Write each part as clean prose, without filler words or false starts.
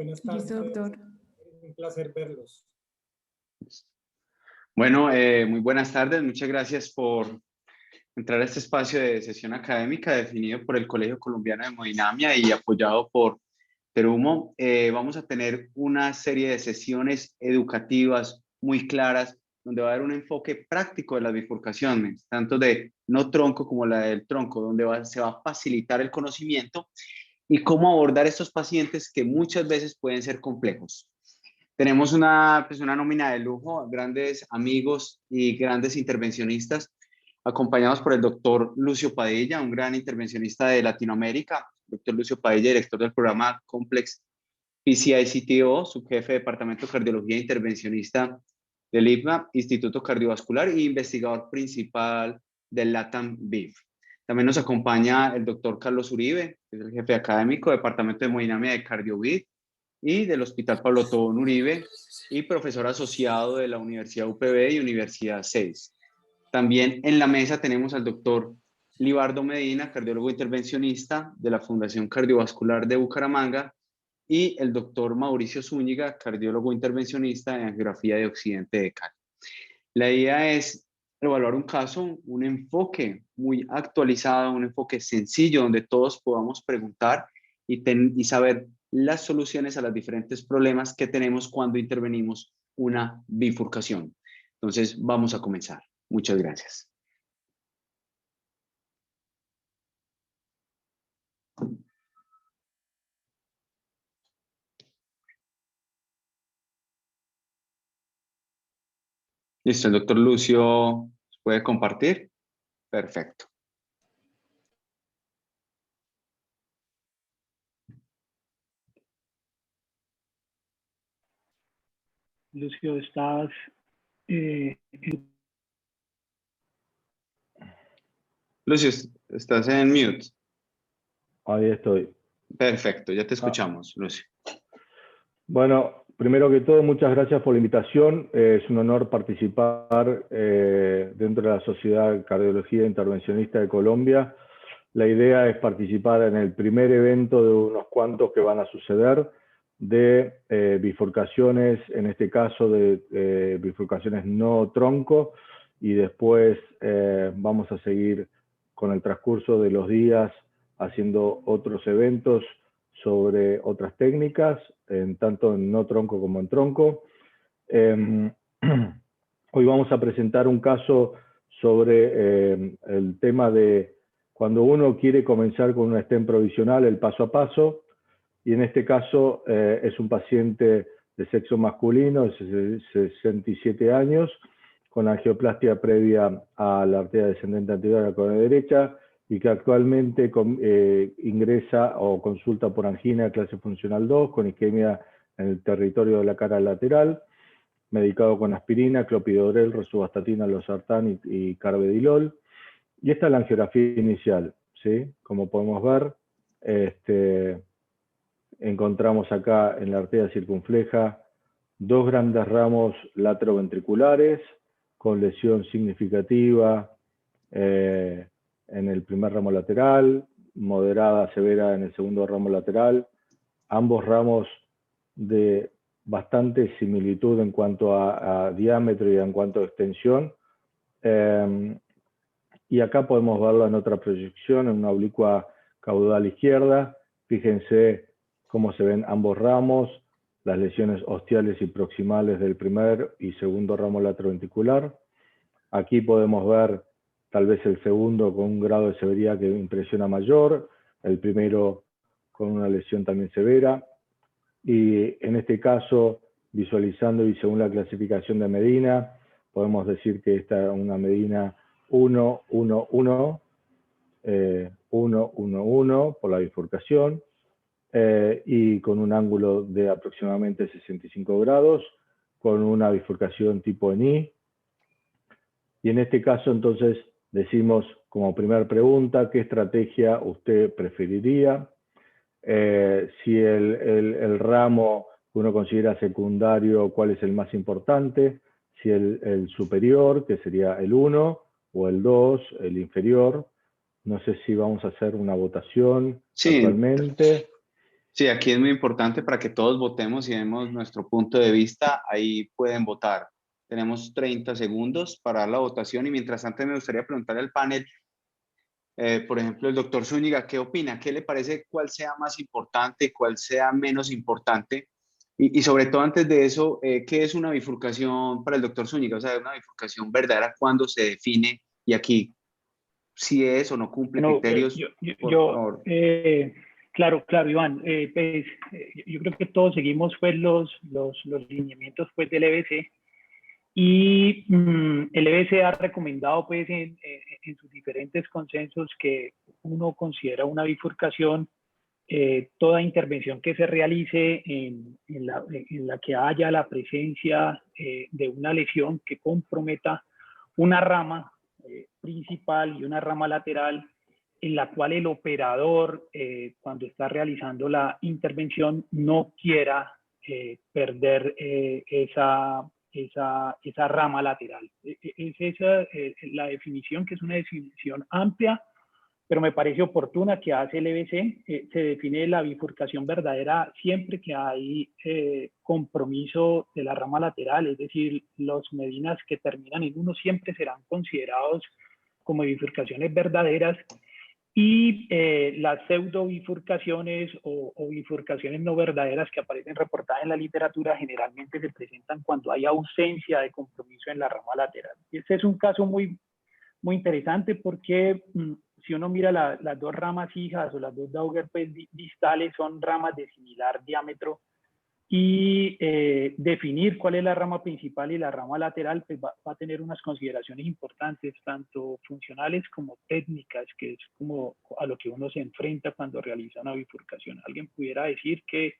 Buenas Listo, tardes, doctor. un placer verlos. Bueno, muy buenas tardes. Muchas gracias por entrar a este espacio de sesión académica definido por el Colegio Colombiano de Hemodinamia y apoyado por Terumo. Vamos a tener una serie de sesiones educativas muy claras donde va a haber un enfoque práctico de las bifurcaciones, tanto de no tronco como la del tronco, donde se va a facilitar el conocimiento y cómo abordar estos pacientes que muchas veces pueden ser complejos. Tenemos una nómina de lujo, grandes amigos y grandes intervencionistas, acompañados por el doctor Lucio Padilla, un gran intervencionista de Latinoamérica. Doctor Lucio Padilla, director del programa Complex PCI-CTO, subjefe de Departamento de Cardiología e Intervencionista del IPMA, Instituto Cardiovascular e investigador principal del LATAM BIF. También nos acompaña el doctor Carlos Uribe, que es el jefe académico del Departamento de Hemodinamia de CardioVid y del Hospital Pablo Tobón Uribe y profesor asociado de la Universidad UPB y Universidad 6. También en la mesa tenemos al doctor Libardo Medina, cardiólogo intervencionista de la Fundación Cardiovascular de Bucaramanga, y el doctor Mauricio Zúñiga, cardiólogo intervencionista en angiografía de Occidente de Cali. La idea es evaluar un caso, un enfoque muy actualizado, un enfoque sencillo donde todos podamos preguntar y saber las soluciones a los diferentes problemas que tenemos cuando intervenimos una bifurcación. Entonces, vamos a comenzar. Muchas gracias. Listo, el doctor Lucio puede compartir. Perfecto. Lucio, estás... Lucio, estás en mute. Ahí estoy. Perfecto, ya te escuchamos, Lucio. Bueno, primero que todo, muchas gracias por la invitación. Es un honor participar dentro de la Sociedad de Cardiología Intervencionista de Colombia. La idea es participar en el primer evento de unos cuantos que van a suceder de bifurcaciones, en este caso de bifurcaciones no tronco, y después vamos a seguir con el transcurso de los días haciendo otros eventos sobre otras técnicas, tanto en no tronco como en tronco. Hoy vamos a presentar un caso sobre el tema de cuando uno quiere comenzar con una stent provisional, el paso a paso, y en este caso es un paciente de sexo masculino, de 67 años, con angioplastia previa a la arteria descendente anterior a la corona derecha, y que actualmente ingresa o consulta por angina clase funcional 2 con isquemia en el territorio de la cara lateral, medicado con aspirina, clopidogrel, rosuvastatina, losartán y carvedilol. Y esta es la angiografía inicial, ¿sí? Como podemos ver, encontramos acá en la arteria circunfleja dos grandes ramos lateroventriculares con lesión significativa en el primer ramo lateral, moderada severa en el segundo ramo lateral, ambos ramos de bastante similitud en cuanto a diámetro y en cuanto a extensión. Y acá podemos verlo en otra proyección, en una oblicua caudal izquierda. Fíjense cómo se ven ambos ramos, las lesiones ostiales y proximales del primer y segundo ramo lateroventricular. Aquí podemos ver tal vez el segundo con un grado de severidad que impresiona mayor, el primero con una lesión también severa. Y en este caso, visualizando y según la clasificación de Medina, podemos decir que esta es una Medina 1-1-1, 1-1-1 por la bifurcación, y con un ángulo de aproximadamente 65 grados, con una bifurcación tipo ENI. Y en este caso, entonces, decimos como primera pregunta, ¿qué estrategia usted preferiría? Si el ramo que uno considera secundario, ¿cuál es el más importante? Si el superior, que sería el 1, o el 2, el inferior. No sé si vamos a hacer una votación Sí. actualmente. Sí, aquí es muy importante para que todos votemos y demos nuestro punto de vista. Ahí pueden votar. Tenemos 30 segundos para la votación y mientras tanto me gustaría preguntarle al panel, por ejemplo, el doctor Zúñiga, ¿qué opina? ¿Qué le parece cuál sea más importante, cuál sea menos importante? Y sobre todo antes de eso, ¿qué es una bifurcación para el doctor Zúñiga? O sea, una bifurcación verdadera, ¿cuándo se define? Y aquí, si es o no cumple Bueno, criterios, por favor. claro, claro, Iván. Pues, yo creo que todos seguimos pues, los lineamientos pues, del EBC y el EBC ha recomendado pues, en sus diferentes consensos que uno considera una bifurcación toda intervención que se realice en la que haya la presencia de una lesión que comprometa una rama principal y una rama lateral en la cual el operador, cuando está realizando la intervención, no quiera perder esa rama lateral. Es esa la definición, que es una definición amplia, pero me parece oportuna que hace el EBC. Se define la bifurcación verdadera siempre que hay compromiso de la rama lateral, es decir, los medianas que terminan en uno siempre serán considerados como bifurcaciones verdaderas y las pseudo bifurcaciones o bifurcaciones no verdaderas que aparecen reportadas en la literatura generalmente se presentan cuando hay ausencia de compromiso en la rama lateral. Y este es un caso muy interesante porque si uno mira las dos ramas hijas o las dos Dauger pues, distales son ramas de similar diámetro y definir cuál es la rama principal y la rama lateral pues, va a tener unas consideraciones importantes, tanto funcionales como técnicas, que es como a lo que uno se enfrenta cuando realiza una bifurcación. Alguien pudiera decir que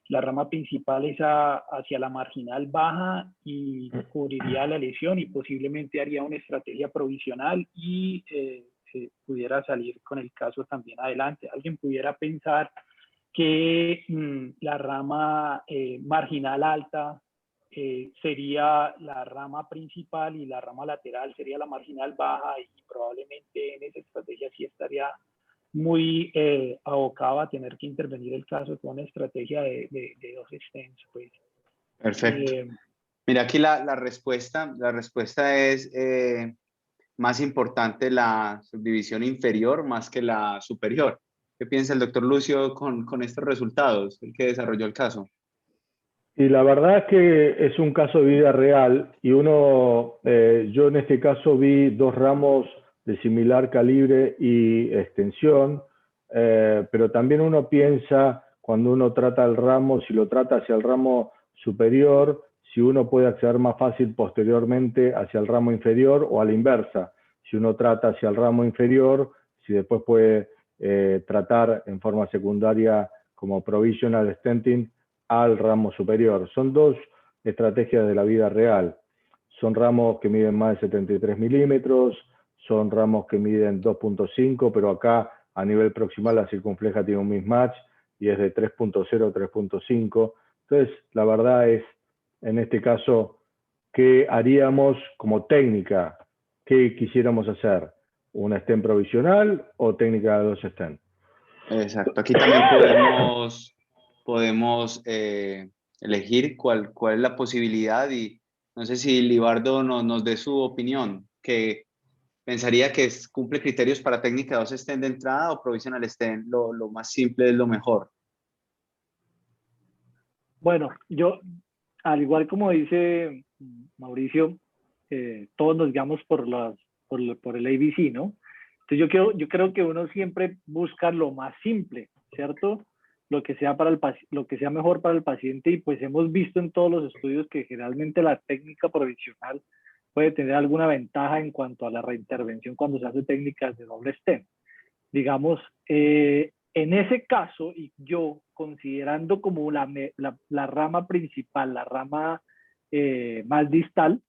la rama principal es hacia la marginal baja y cubriría la lesión y posiblemente haría una estrategia provisional y pudiera salir con el caso también adelante. Alguien pudiera pensar que la rama marginal alta sería la rama principal y la rama lateral sería la marginal baja y probablemente en esa estrategia sí estaría muy abocado a tener que intervenir el caso con una estrategia de dos stents. Pues. Perfecto. Mira, aquí la respuesta es más importante la subdivisión inferior más que la superior. ¿Qué piensa el doctor Lucio con estos resultados, el que desarrolló el caso? Y la verdad es que es un caso de vida real y yo en este caso vi dos ramos de similar calibre y extensión, pero también uno piensa cuando uno trata el ramo, si lo trata hacia el ramo superior, si uno puede acceder más fácil posteriormente hacia el ramo inferior o a la inversa. Si uno trata hacia el ramo inferior, si después puede tratar en forma secundaria como provisional stenting al ramo superior. Son dos estrategias de la vida real. Son ramos que miden más de 73 milímetros, son ramos que miden 2.5, pero acá a nivel proximal la circunfleja tiene un mismatch y es de 3.0 a 3.5. Entonces, la verdad es, en este caso, ¿qué haríamos como técnica? ¿Qué quisiéramos hacer? ¿Una stent provisional o técnica de dos stent? Exacto, aquí también podemos elegir cuál es la posibilidad y no sé si Libardo nos dé su opinión, que pensaría que cumple criterios para técnica 2 stent de entrada o provisional stent, lo más simple es lo mejor. Bueno, yo, al igual como dice Mauricio, todos nos guiamos por el ABC, ¿no? Entonces yo creo que uno siempre busca lo más simple, ¿cierto? Lo que sea mejor para el paciente y pues hemos visto en todos los estudios que generalmente la técnica provisional puede tener alguna ventaja en cuanto a la reintervención cuando se hace técnicas de doble stent. Digamos, en ese caso, y yo considerando como la rama principal, la rama más distal,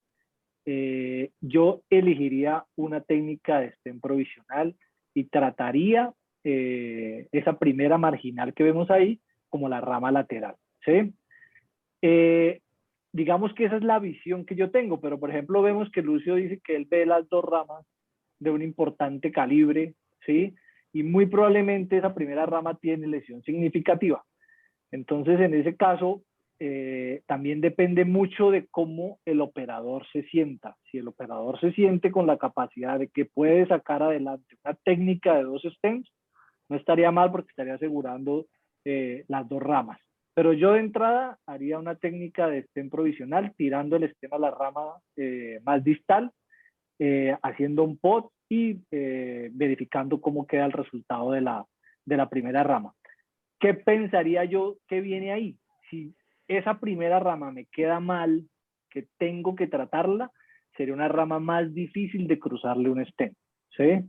yo elegiría una técnica de stent provisional y trataría esa primera marginal que vemos ahí como la rama lateral, ¿sí? Digamos que esa es la visión que yo tengo, pero por ejemplo vemos que Lucio dice que él ve las dos ramas de un importante calibre, ¿sí? Y muy probablemente esa primera rama tiene lesión significativa. Entonces, en ese caso, también depende mucho de cómo el operador se sienta. Si el operador se siente con la capacidad de que puede sacar adelante una técnica de 2 stems, no estaría mal porque estaría asegurando las 2 ramas. Pero yo de entrada haría una técnica de stem provisional, tirando el stem a la rama más distal, haciendo un pot y verificando cómo queda el resultado de la primera rama. ¿Qué pensaría yo que viene ahí? Si esa primera rama me queda mal, que tengo que tratarla, sería una rama más difícil de cruzarle un stem, ¿sí?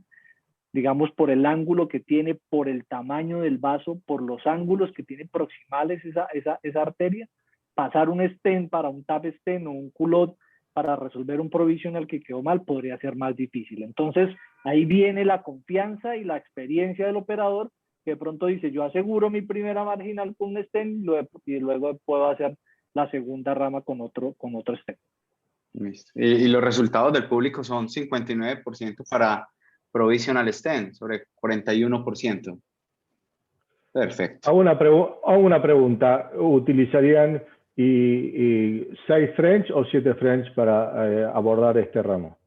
Digamos, por el ángulo que tiene, por el tamaño del vaso, por los ángulos que tiene proximales esa arteria, pasar un stent para un tap stent o un culot para resolver un provisional que quedó mal podría ser más difícil. Entonces, ahí viene la confianza y la experiencia del operador, que de pronto dice, yo aseguro mi primera marginal con un stent y luego puedo hacer la segunda rama con otro stent. Listo. Y los resultados del público son 59% para provisional stent sobre 41%. Perfecto. Hago una pregunta. ¿Utilizarían 6 French o 7 French para abordar estos ramos?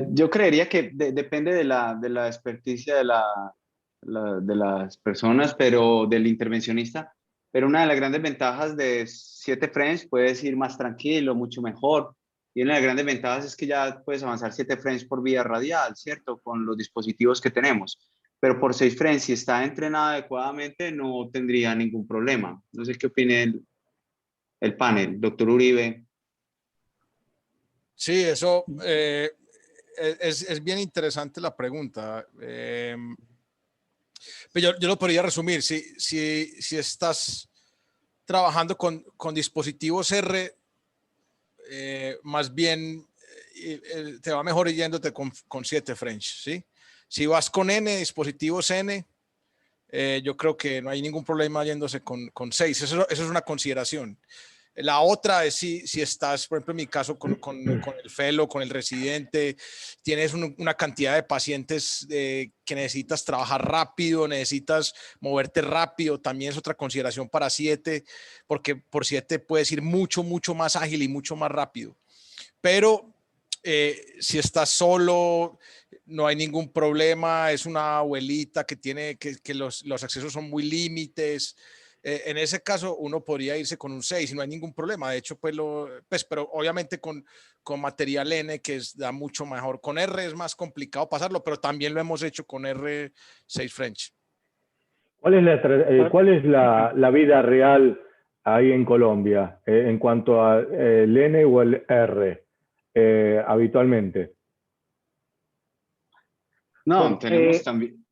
Yo creería que depende de la experticia de las personas, pero del intervencionista. Pero una de las grandes ventajas de 7 French, puedes ir más tranquilo, mucho mejor. Y una de las grandes ventajas es que ya puedes avanzar 7 French por vía radial, ¿cierto? Con los dispositivos que tenemos. Pero por 6 French, si está entrenada adecuadamente, no tendría ningún problema. No sé qué opine el panel, doctor Uribe. Sí, eso es bien interesante la pregunta. Pero yo lo podría resumir. Si estás trabajando con dispositivos R, más bien te va mejor yéndote con 7 French, ¿sí? Si vas con N, dispositivos N, yo creo que no hay ningún problema yéndose con 6. Eso es una consideración. La otra es si estás, por ejemplo, en mi caso, con el fellow, con el residente, tienes una cantidad de pacientes que necesitas trabajar rápido, necesitas moverte rápido, también es otra consideración para 7, porque por 7 puedes ir mucho más ágil y mucho más rápido. Pero si estás solo, no hay ningún problema, es una abuelita que tiene que los accesos son muy límites. En ese caso uno podría irse con un 6 y no hay ningún problema. De hecho, pero obviamente con material N da mucho mejor. Con R es más complicado pasarlo, pero también lo hemos hecho con R6 French. ¿Cuál es la vida real ahí en Colombia en cuanto al N o el R habitualmente? No, Bueno, tenemos también.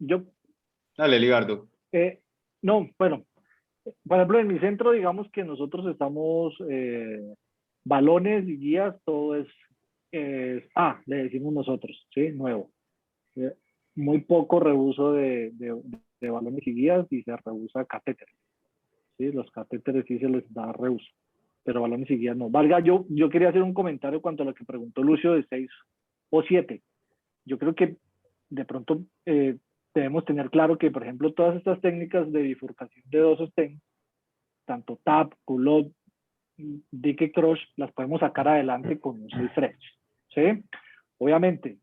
Dale, Ligardo. No, bueno, por ejemplo, en mi centro, digamos que nosotros estamos balones y guías, todo es le decimos nosotros, ¿sí? Nuevo. Muy poco reuso de balones y guías y se reusa catéteres, ¿sí? Los catéteres sí se les da reuso, pero balones y guías no. Valga, yo quería hacer un comentario cuanto a lo que preguntó Lucio de 6 o 7. Yo creo que de pronto debemos tener claro que, por ejemplo, todas estas técnicas de bifurcación de 2 stems, tanto tap, culot, dique crush, las podemos sacar adelante con un 6 French, ¿sí? Obviamente,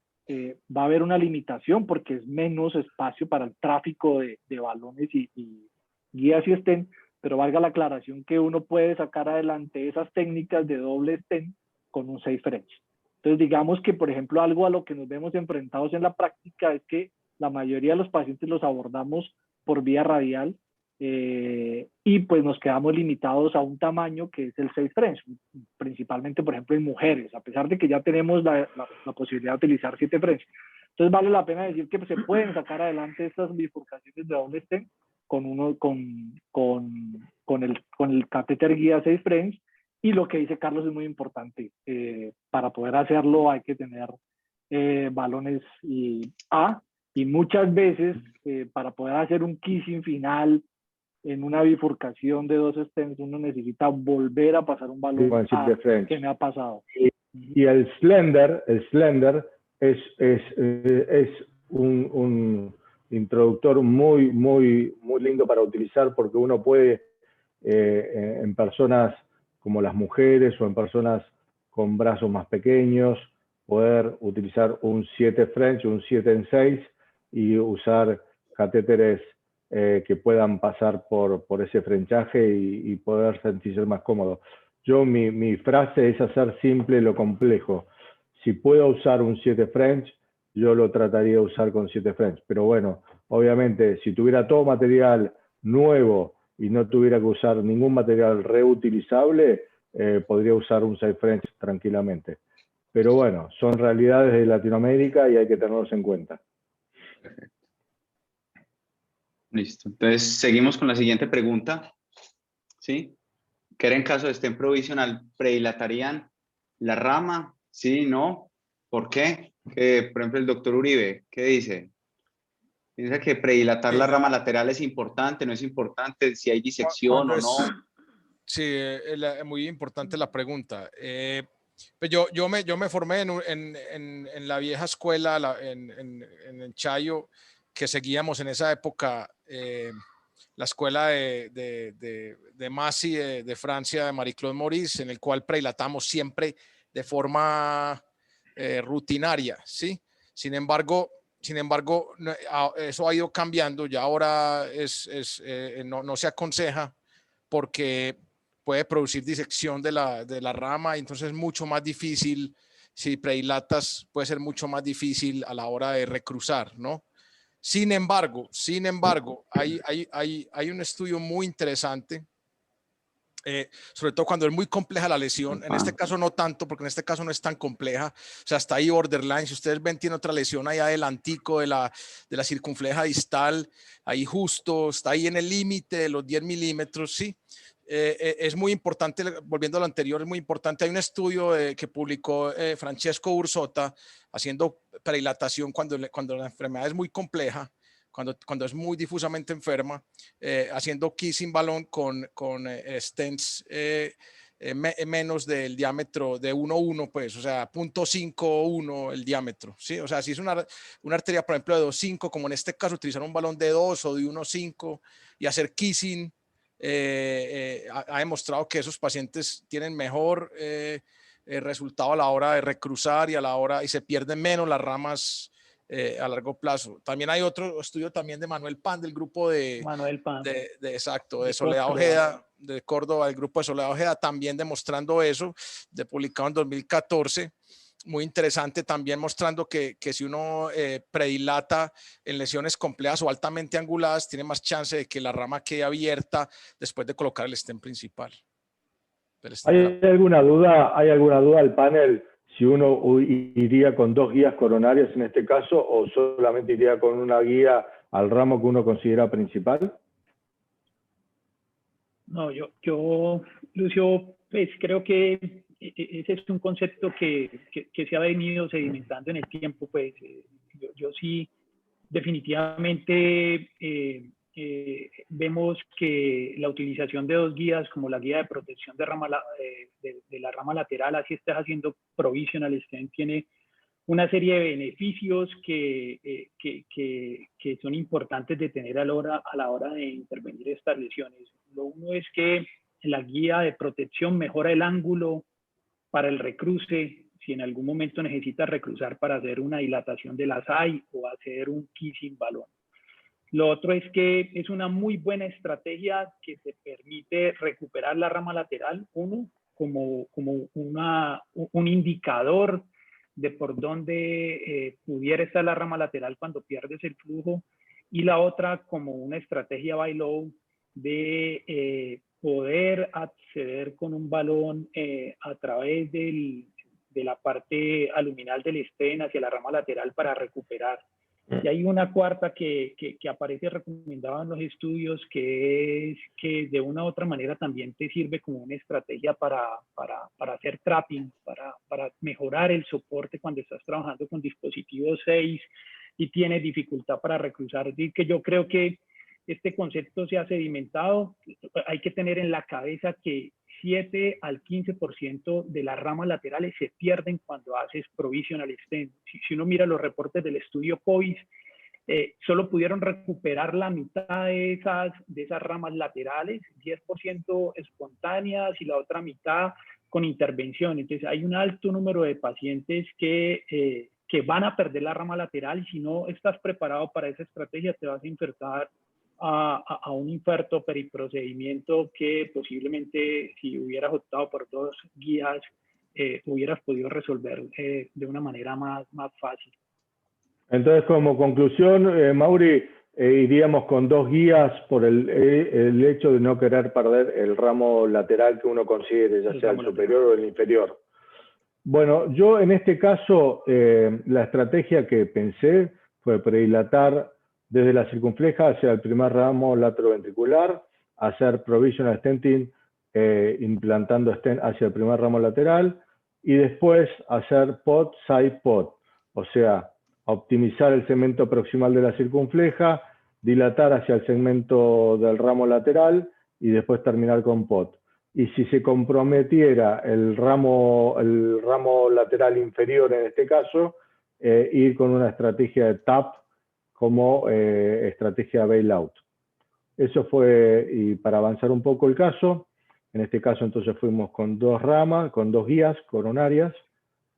va a haber una limitación porque es menos espacio para el tráfico de balones y guías y stem, pero valga la aclaración que uno puede sacar adelante esas técnicas de doble stem con un 6 French. Entonces, digamos que, por ejemplo, algo a lo que nos vemos enfrentados en la práctica es que la mayoría de los pacientes los abordamos por vía radial y pues nos quedamos limitados a un tamaño que es el 6 French, principalmente, por ejemplo, en mujeres, a pesar de que ya tenemos la posibilidad de utilizar 7 French. Entonces, vale la pena decir que se pueden sacar adelante estas bifurcaciones de doble stem con el catéter guía 6 French. Y lo que dice Carlos es muy importante. Para poder hacerlo hay que tener balones A, y muchas veces para poder hacer un kissing final en una bifurcación de 2 stems uno necesita volver a pasar un balón A, que me ha pasado. Y el slender es un introductor motor muy lindo para utilizar, porque uno puede, en personas como las mujeres o en personas con brazos más pequeños, poder utilizar un 7 French, un 7 en 6 y usar catéteres que puedan pasar por ese frenchaje y poder sentirse más cómodo. Mi frase es hacer simple lo complejo. Si puedo usar un 7 French, yo lo trataría de usar con 7 French. Pero bueno, obviamente, si tuviera todo material nuevo y no tuviera que usar ningún material reutilizable, podría usar un 6 French tranquilamente. Pero bueno, son realidades de Latinoamérica y hay que tenerlos en cuenta. Perfecto. Listo. Entonces, seguimos con la siguiente pregunta. ¿Sí? ¿Qué en caso de estén provisional predilatarían la rama? ¿Sí? ¿No? ¿Por qué? Por ejemplo, el doctor Uribe, ¿qué dice? ¿Piensa que predilatar la rama lateral es importante, no es importante? ¿Si hay disección o no? Sí, es muy importante la pregunta. Pues yo me formé en la vieja escuela, en el Chayo, que seguíamos en esa época, la escuela de Massy de Francia, de Marie-Claude Maurice, en el cual predilatamos siempre de forma rutinaria, ¿sí? Sin embargo, eso ha ido cambiando, ya ahora no se aconseja porque puede producir disección de la rama, y entonces es mucho más difícil, si predilatas, puede ser mucho más difícil a la hora de recruzar, ¿no? Sin embargo, hay un estudio muy interesante, sobre todo cuando es muy compleja la lesión. En este caso no tanto, porque en este caso no es tan compleja. O sea, está ahí borderline. Si ustedes ven, tiene otra lesión ahí adelantico de la circunfleja distal, ahí justo, está ahí en el límite de los 10 milímetros, ¿sí? Es muy importante, volviendo a lo anterior, es muy importante. Hay un estudio que publicó Francesco Ursota haciendo predilatación cuando la enfermedad es muy compleja, cuando es muy difusamente enferma, haciendo kissing balón con stents menos del diámetro de 1,1, pues, o sea, 0.51 el diámetro, ¿sí? O sea, si es una arteria, por ejemplo, de 2,5, como en este caso, utilizar un balón de 2 o de 1,5 y hacer kissing, ha demostrado que esos pacientes tienen mejor resultado a la hora de recruzar y se pierden menos las ramas a largo plazo. También hay otro estudio también de Manuel Pan, del grupo Manuel Pan. de Soledad Ojeda, de Córdoba, el grupo de Soledad Ojeda, también demostrando eso, publicado en 2014. Muy interesante también, mostrando que si uno predilata en lesiones complejas o altamente anguladas, tiene más chance de que la rama quede abierta después de colocar el stent principal. ¿Hay alguna duda al panel si uno iría con 2 guías coronarias en este caso o solamente iría con una guía al ramo que uno considera principal? No, yo Lucio, pues creo que ese es un concepto que se ha venido sedimentando en el tiempo. Pues yo sí, definitivamente vemos que la utilización de 2 guías, como la guía de protección de la rama lateral, así estás haciendo provisional stent, tiene una serie de beneficios que son importantes de tener a la hora de intervenir estas lesiones. Lo uno es que la guía de protección mejora el ángulo para el recruce, si en algún momento necesitas recruzar para hacer una dilatación de la SAI o hacer un kissing balón. Lo otro es que es una muy buena estrategia que te permite recuperar la rama lateral, uno, como un indicador de por dónde pudiera estar la rama lateral cuando pierdes el flujo, y la otra como una estrategia buy low de poder acceder con un balón a través de la parte aluminal del stent hacia la rama lateral para recuperar. Y hay una cuarta que aparece recomendada en los estudios, que es que de una u otra manera también te sirve como una estrategia para hacer trapping, para mejorar el soporte cuando estás trabajando con dispositivos 6 y tienes dificultad para recruzar. Es decir, que yo creo que este concepto se ha sedimentado. Hay que tener en la cabeza que 7 al 15% de las ramas laterales se pierden cuando haces provisional stent. Si uno mira los reportes del estudio COVID, solo pudieron recuperar la mitad de esas ramas laterales, 10% espontáneas y la otra mitad con intervención. Entonces hay un alto número de pacientes que van a perder la rama lateral, y si no estás preparado para esa estrategia te vas a enfrentar a un infarto periprocedimiento que posiblemente, si hubieras optado por 2 guías, hubieras podido resolver de una manera más fácil. Entonces, como conclusión, Mauri, iríamos con 2 guías por el hecho de no querer perder el ramo lateral que uno considere, ya sea el superior o el inferior. Bueno, yo en este caso, la estrategia que pensé fue predilatar desde la circunfleja hacia el primer ramo lateroventricular, hacer provisional stenting, implantando stent hacia el primer ramo lateral, y después hacer POT, side POT, o sea, optimizar el segmento proximal de la circunfleja, dilatar hacia el segmento del ramo lateral y después terminar con POT. Y si se comprometiera el ramo lateral inferior en este caso, ir con una estrategia de TAP como estrategia bailout. Eso fue, y para avanzar un poco el caso, en este caso entonces fuimos con 2 ramas, con 2 guías coronarias.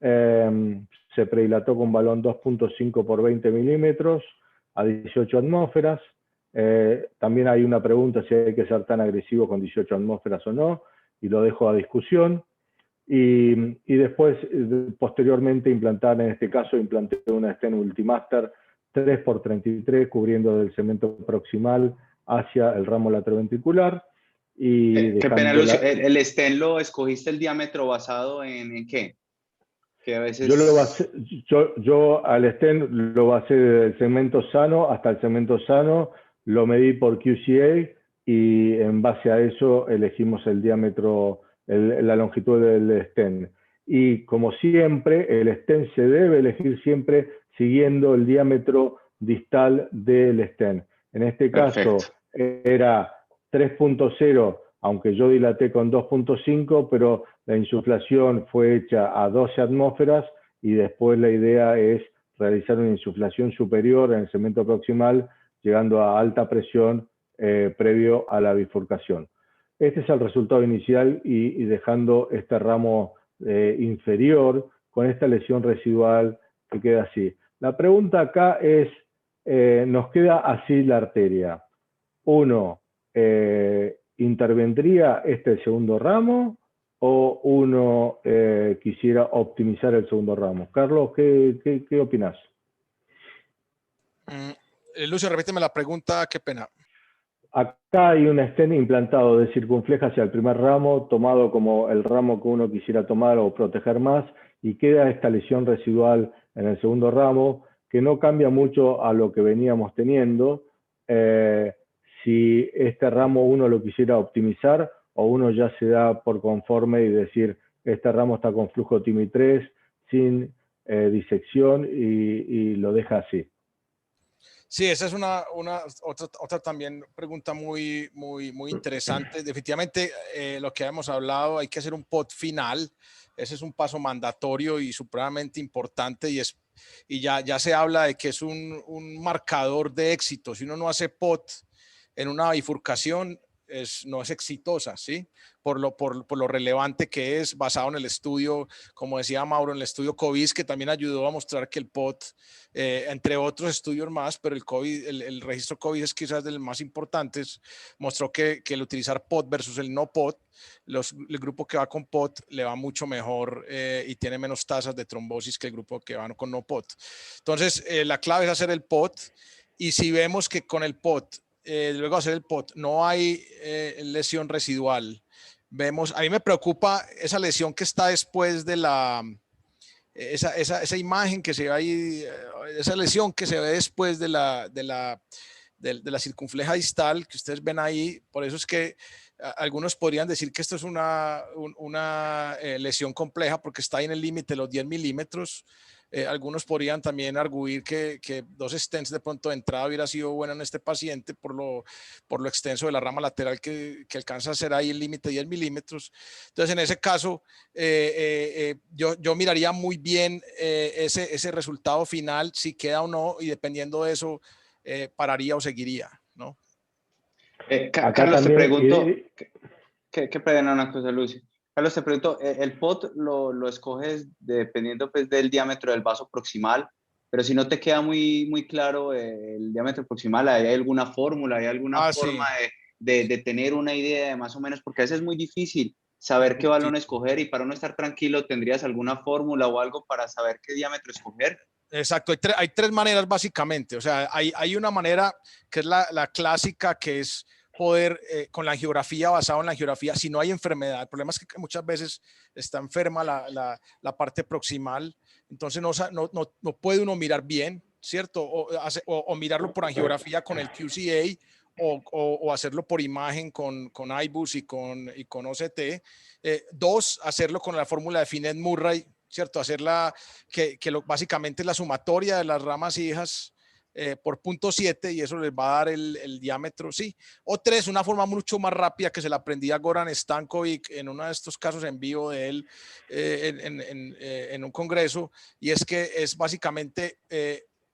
Se predilató con balón 2.5 por 20 milímetros a 18 atmósferas. También hay una pregunta si hay que ser tan agresivo con 18 atmósferas o no, y lo dejo a discusión. Y después, posteriormente, implanté una stent Ultimaster 3 por 33, cubriendo del segmento proximal hacia el ramo lateroventricular. Y qué pena, Lucio, ¿el stent lo escogiste el diámetro basado en qué? Que a veces... Yo al stent lo basé desde el segmento sano hasta el segmento sano, lo medí por QCA y en base a eso elegimos el diámetro, la longitud del stent. Y como siempre, el stent se debe elegir siempre siguiendo el diámetro distal del stent. En este caso era 3.0, aunque yo dilaté con 2.5, pero la insuflación fue hecha a 12 atmósferas y después la idea es realizar una insuflación superior en el segmento proximal, llegando a alta presión previo a la bifurcación. Este es el resultado inicial y dejando este ramo inferior con esta lesión residual que queda así. La pregunta acá es, nos queda así la arteria. Uno, ¿intervendría el segundo ramo o uno quisiera optimizar el segundo ramo? Carlos, ¿qué opinas? Lucio, repíteme la pregunta, qué pena. Acá hay un stent implantado de circunfleja hacia el primer ramo, tomado como el ramo que uno quisiera tomar o proteger más, y queda esta lesión residual en el segundo ramo, que no cambia mucho a lo que veníamos teniendo. Si este ramo uno lo quisiera optimizar o uno ya se da por conforme y decir, este ramo está con flujo TIMI 3, sin disección y lo deja así. Sí, esa es otra también pregunta muy interesante. Definitivamente lo que hemos hablado, hay que hacer un POT final. Ese es un paso mandatorio y supremamente importante y ya se habla de que es un marcador de éxito. Si uno no hace POT en una bifurcación, no es exitosa, ¿sí? Por lo relevante que es, basado en el estudio, como decía Mauro, en el estudio COVID, que también ayudó a mostrar que el POT, entre otros estudios más, pero el registro COVID es quizás de los más importantes, mostró que el utilizar POT versus el no POT, el grupo que va con POT le va mucho mejor y tiene menos tasas de trombosis que el grupo que va con no POT. Entonces, la clave es hacer el POT, y si vemos que con el POT, luego de hacer el POT, no hay lesión residual. A mí me preocupa esa lesión que está después de esa imagen que se ve ahí, esa lesión que se ve después de la circunfleja distal que ustedes ven ahí. Por eso es que algunos podrían decir que esto es una lesión compleja porque está ahí en el límite de los 10 milímetros, algunos podrían también arguir que 2 stents de pronto de entrada hubiera sido bueno en este paciente por lo extenso de la rama lateral que alcanza a ser ahí el límite 10 milímetros. Entonces, en ese caso, yo miraría muy bien ese resultado final, si queda o no, y dependiendo de eso, pararía o seguiría, ¿no? Carlos, te también, pregunto, ¿qué pena una cosa, Lucio? Carlos, te pregunto, el POT lo escoges dependiendo pues, del diámetro del vaso proximal, pero si no te queda muy claro el diámetro proximal, ¿hay alguna fórmula, hay alguna forma Sí. de tener una idea de más o menos? Porque a veces es muy difícil saber qué balón escoger, y para uno estar tranquilo, ¿tendrías alguna fórmula o algo para saber qué diámetro escoger? Exacto, hay 3 maneras básicamente. O sea, hay una manera que es la clásica, que es poder con la angiografía, basado en la angiografía, si no hay enfermedad. El problema es que muchas veces está enferma la parte proximal, entonces no puede uno mirar bien, ¿cierto? O mirarlo por angiografía con el QCA, o hacerlo por imagen con iBus y con OCT. 2, hacerlo con la fórmula de Finet-Murray, ¿cierto? Hacerla básicamente es la sumatoria de las ramas hijas por 0.7, y eso les va a dar el diámetro, sí. O 3, una forma mucho más rápida que se la aprendí a Goran Stankovic en uno de estos casos en vivo de él en un congreso, y es que es básicamente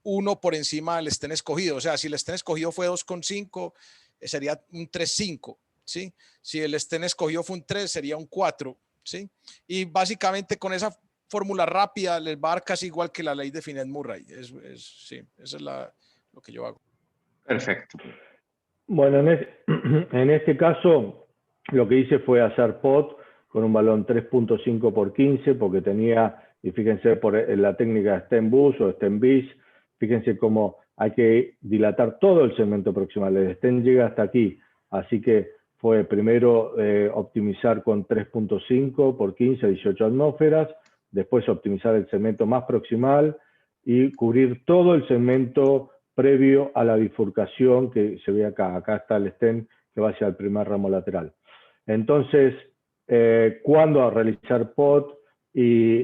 1 por encima del stent escogido. O sea, si el stent escogido fue 2,5, sería un 3,5, ¿sí? Si el stent escogido fue un 3, sería un 4, ¿sí? Y básicamente con esa fórmula rápida les va a dar casi igual que la ley de Finet-Murray. Sí, eso es lo que yo hago. Perfecto. Bueno, en este caso, lo que hice fue hacer pot con un balón 3.5 por 15, porque tenía, y fíjense por la técnica stem bus o stem bis, fíjense cómo hay que dilatar todo el segmento proximal. El stem llega hasta aquí, así que fue primero optimizar con 3.5 por 15, 18 atmósferas, después optimizar el segmento más proximal y cubrir todo el segmento previo a la bifurcación que se ve acá. Acá está el stent que va hacia el primer ramo lateral. Entonces, cuando realizar POT y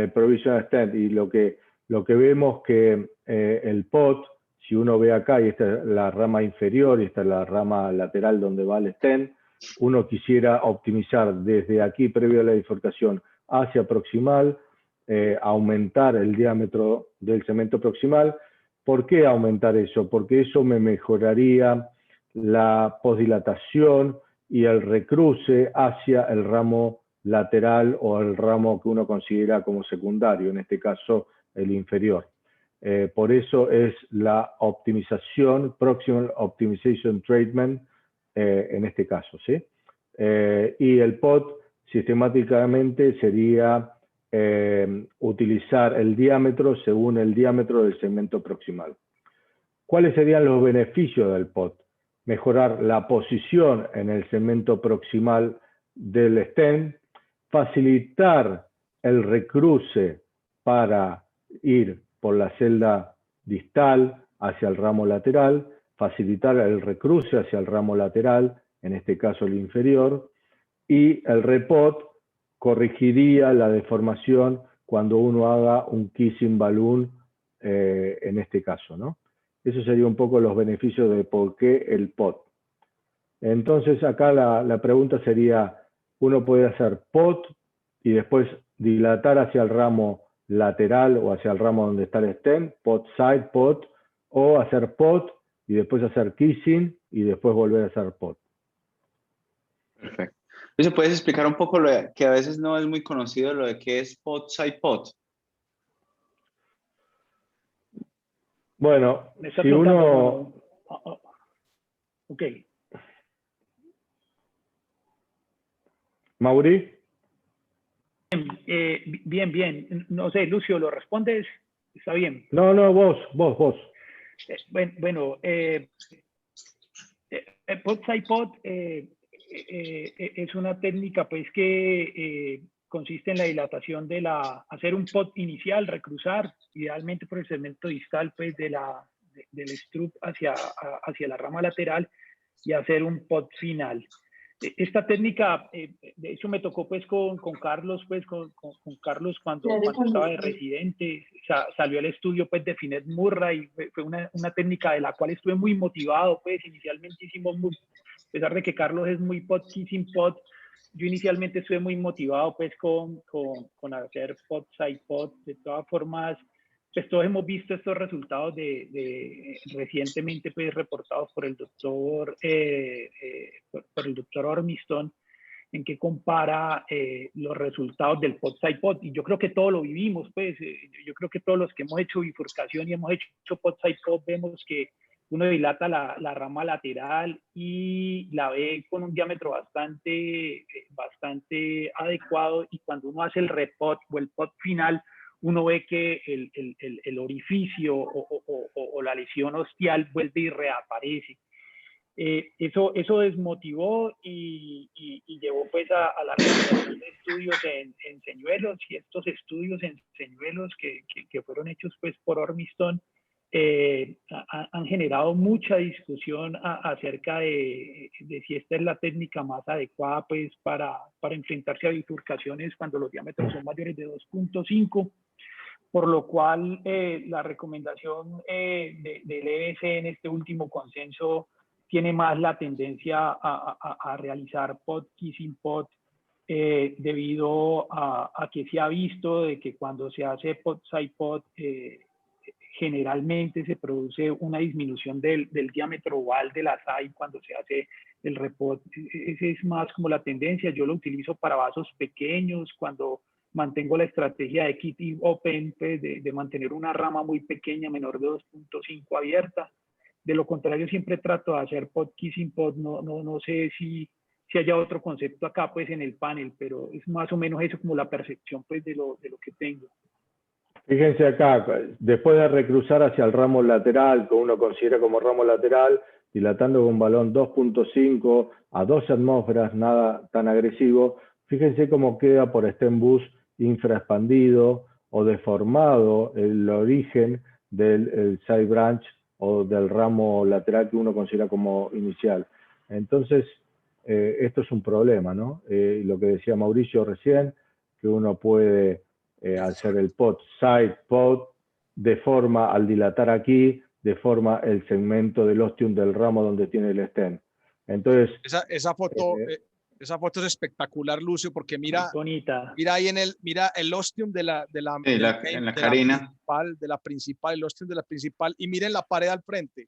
provisional stent, y lo que vemos que el POT, si uno ve acá, y esta es la rama inferior y esta es la rama lateral donde va el stent, uno quisiera optimizar desde aquí, previo a la bifurcación, hacia proximal, aumentar el diámetro del segmento proximal. ¿Por qué aumentar eso? Porque eso me mejoraría la posdilatación y el recruce hacia el ramo lateral o el ramo que uno considera como secundario, en este caso el inferior. Por eso es la optimización, Proximal Optimization Treatment, en este caso, ¿sí? Y el POT sistemáticamente sería utilizar el diámetro según el diámetro del segmento proximal. ¿Cuáles serían los beneficios del POT? Mejorar la posición en el segmento proximal del stent, facilitar el recruce para ir por la celda distal hacia el ramo lateral, facilitar el recruce hacia el ramo lateral, en este caso el inferior, y el repot corregiría la deformación cuando uno haga un kissing balloon, en este caso, ¿no? Eso sería un poco los beneficios de por qué el POT. Entonces acá la pregunta sería, uno puede hacer POT y después dilatar hacia el ramo lateral o hacia el ramo donde está el stent, POT side, POT, o hacer POT y después hacer kissing y después volver a hacer POT. Perfecto. Entonces, ¿puedes explicar un poco que a veces no es muy conocido, lo de qué es POT side POT? Bueno, si uno... Ok. ¿Mauri? Bien. No sé, Lucio, ¿lo respondes? Está bien. No, vos. Bueno, POT side POT es una técnica pues que consiste en la dilatación hacer un POT inicial, recruzar, idealmente por el segmento distal pues del strut hacia la rama lateral, y hacer un POT final. Esta técnica, de hecho me tocó pues con Carlos, con Carlos cuando estaba de residente, salió el estudio pues de Finet Murray, fue una técnica de la cual estuve muy motivado, pues inicialmente hicimos muy, a pesar de que Carlos es muy pod kissing pod, yo inicialmente estuve muy motivado pues con hacer pod side pod. De todas formas, pues todos hemos visto estos resultados recientemente pues reportados por el doctor Ormiston, en que compara los resultados del pod side pod, y yo creo que todos lo vivimos, pues yo creo que todos los que hemos hecho bifurcación y hemos hecho pod side pod vemos que uno dilata la rama lateral y la ve con un diámetro bastante adecuado, y cuando uno hace el repod o el pod final, uno ve que el orificio o la lesión ostial vuelve y reaparece. Eso desmotivó y llevó pues a la realización de estudios en señuelos, y estos estudios en señuelos que fueron hechos pues por Ormiston han generado mucha discusión acerca de si esta es la técnica más adecuada pues para enfrentarse a bifurcaciones cuando los diámetros son mayores de 2.5, por lo cual la recomendación del EBC en este último consenso tiene más la tendencia a realizar pod kissing pod, debido a que se ha visto de que cuando se hace pod side pod generalmente se produce una disminución del diámetro oval de la SAI cuando se hace el repod. Esa es más como la tendencia. Yo lo utilizo para vasos pequeños, cuando mantengo la estrategia de kit open, pues, de mantener una rama muy pequeña, menor de 2.5 abierta. De lo contrario, siempre trato de hacer pod kissing pod. No sé si haya otro concepto acá pues en el panel, pero es más o menos eso como la percepción pues de lo que tengo. Fíjense acá, después de recruzar hacia el ramo lateral, que uno considera como ramo lateral, dilatando con un balón 2.5 a 12 atmósferas, nada tan agresivo, fíjense cómo queda por stem boost infraexpandido o deformado el origen del side branch o del ramo lateral que uno considera como inicial. Entonces, esto es un problema, ¿no? Lo que decía Mauricio recién, que uno puede hacer el pod side pod, deforma al dilatar aquí, deforma el segmento del ostium del ramo donde tiene el stem. Entonces, esa foto es espectacular, Lucio, porque mira, bonita. mira ahí mira el ostium de la principal, el ostium de la principal, y miren la pared al frente,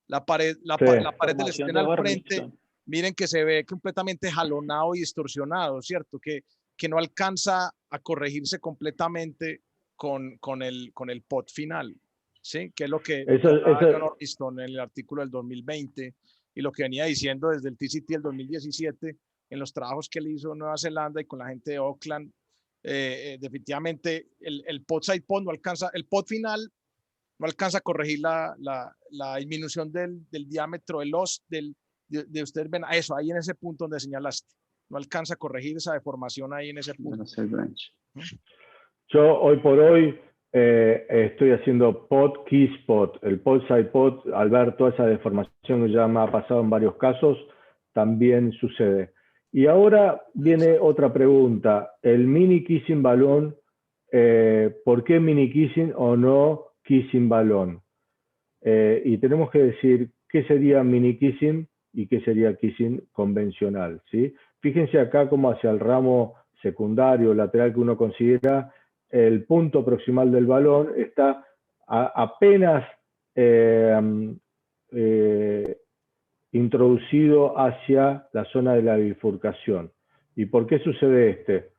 la pared del stem al frente, miren que se ve completamente jalonado y distorsionado, ¿cierto? Que no alcanza a corregirse completamente con el pod final, ¿sí? Que es lo que John Ormiston en el artículo del 2020 y lo que venía diciendo desde el TCT del 2017 en los trabajos que él hizo en Nueva Zelanda y con la gente de Auckland. Definitivamente el pod side pod no alcanza, el pod final no alcanza a corregir la disminución del diámetro del os, de ustedes ven eso ahí en ese punto donde señalaste. No alcanza a corregir esa deformación ahí en ese punto. Yo hoy por hoy estoy haciendo pod kiss pod, el pod side pod, al ver toda esa deformación que ya me ha pasado en varios casos, también sucede. Y ahora viene otra pregunta, el mini kissing balón, ¿por qué mini kissing o no kissing balón? Y tenemos que decir qué sería mini kissing y qué sería kissing convencional, ¿sí? Fíjense acá como hacia el ramo secundario, lateral que uno considera, el punto proximal del balón está apenas introducido hacia la zona de la bifurcación. ¿Y por qué sucede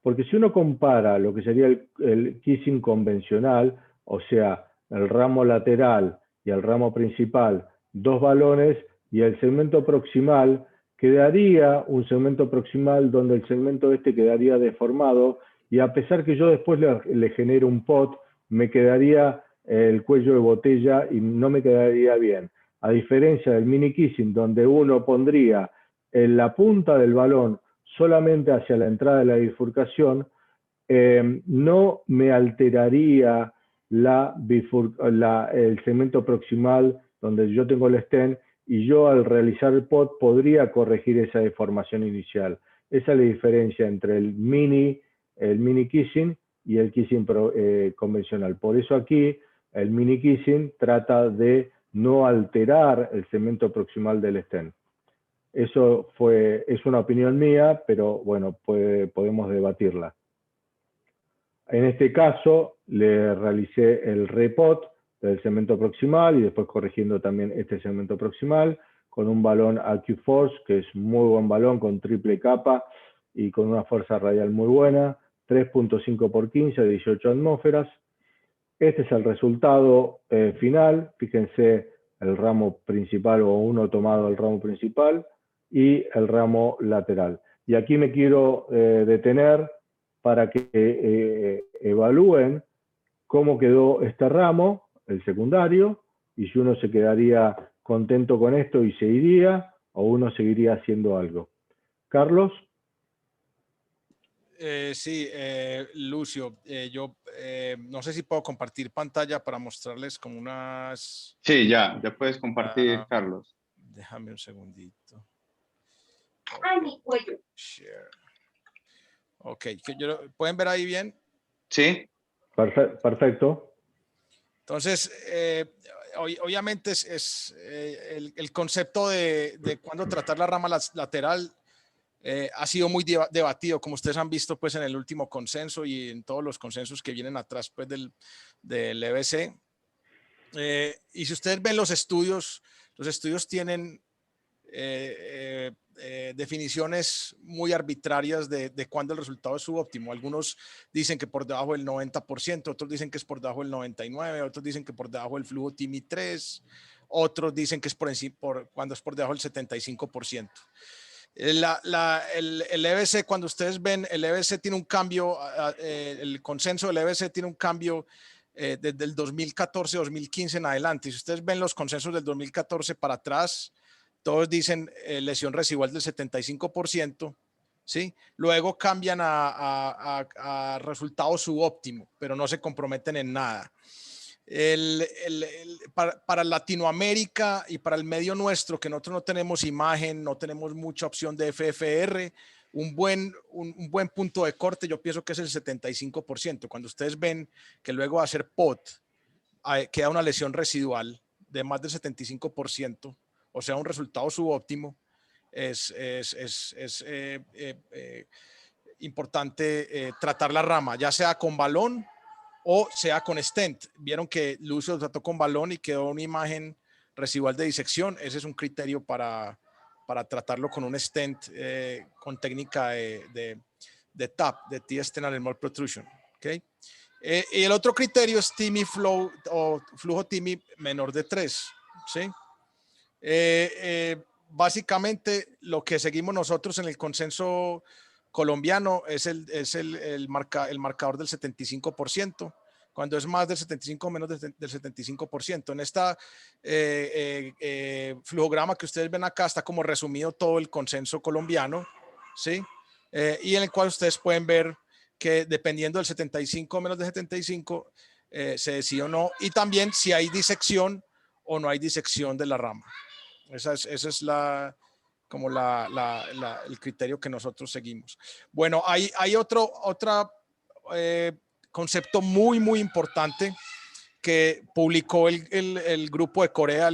Porque si uno compara lo que sería el kissing convencional, o sea, el ramo lateral y el ramo principal, dos balones, y el segmento proximal, quedaría un segmento proximal donde el segmento quedaría deformado, y a pesar que yo después le genero un pod, me quedaría el cuello de botella y no me quedaría bien. A diferencia del mini kissing, donde uno pondría en la punta del balón solamente hacia la entrada de la bifurcación, no me alteraría el segmento proximal donde yo tengo el stem, y yo al realizar el POT podría corregir esa deformación inicial. Esa es la diferencia entre el mini kissing y el kissing convencional. Por eso aquí el mini kissing trata de no alterar el segmento proximal del stent. Eso es una opinión mía, pero bueno, podemos debatirla. En este caso, le realicé el repot del segmento proximal y después corrigiendo también este segmento proximal con un balón AQ-Force, que es muy buen balón con triple capa y con una fuerza radial muy buena, 3.5 por 15 a 18 atmósferas. Este es el resultado final. Fíjense el ramo principal o uno tomado el ramo principal y el ramo lateral. Y aquí me quiero detener para que evalúen cómo quedó este ramo, el secundario, y si uno se quedaría contento con esto y se iría, o uno seguiría haciendo algo. Carlos. Sí, Lucio, yo no sé si puedo compartir pantalla para mostrarles como unas... Sí, ya puedes compartir, Carlos. Déjame un segundito. Ay, mi cuello. Share. Ok, ¿pueden ver ahí bien? Sí. Perfecto. Entonces, obviamente el concepto de cuándo tratar la rama lateral ha sido muy debatido, como ustedes han visto pues en el último consenso y en todos los consensos que vienen atrás pues del EBC. Y si ustedes ven los estudios tienen definiciones muy arbitrarias de cuándo el resultado es subóptimo. Algunos dicen que por debajo del 90%, otros dicen que es por debajo del 99%, otros dicen que por debajo del flujo TIMI 3, otros dicen que es cuando es por debajo del 75%. El EBC, cuando ustedes ven, el EBC tiene un cambio, el consenso del EBC tiene un cambio desde el 2014-2015 en adelante. Si ustedes ven los consensos del 2014 para atrás, todos dicen lesión residual del 75%, ¿sí? Luego cambian a resultado subóptimo, pero no se comprometen en nada. Para Latinoamérica y para el medio nuestro, que nosotros no tenemos imagen, no tenemos mucha opción de FFR, un buen punto de corte yo pienso que es el 75%. Cuando ustedes ven que luego de hacer POT queda una lesión residual de más del 75%, o sea, un resultado subóptimo, es importante tratar la rama, ya sea con balón o sea con stent. Vieron que Lucio trató con balón y quedó una imagen residual de disección. Ese es un criterio para tratarlo con un stent con técnica de TAP, de T-Stent Small Protrusion. ¿Okay? Y el otro criterio es TIMI flow o flujo TIMI menor de 3. ¿Sí? Básicamente lo que seguimos nosotros en el consenso colombiano es el marcador del 75%, cuando es más del 75 menos del 75%. En esta flujograma que ustedes ven acá está como resumido todo el consenso colombiano, ¿sí? Y en el cual ustedes pueden ver que dependiendo del 75 menos del 75 se decide o no, y también si hay disección o no hay disección de la rama. Esa es el criterio que nosotros seguimos. Bueno, hay otro concepto muy, muy importante que publicó el grupo de Corea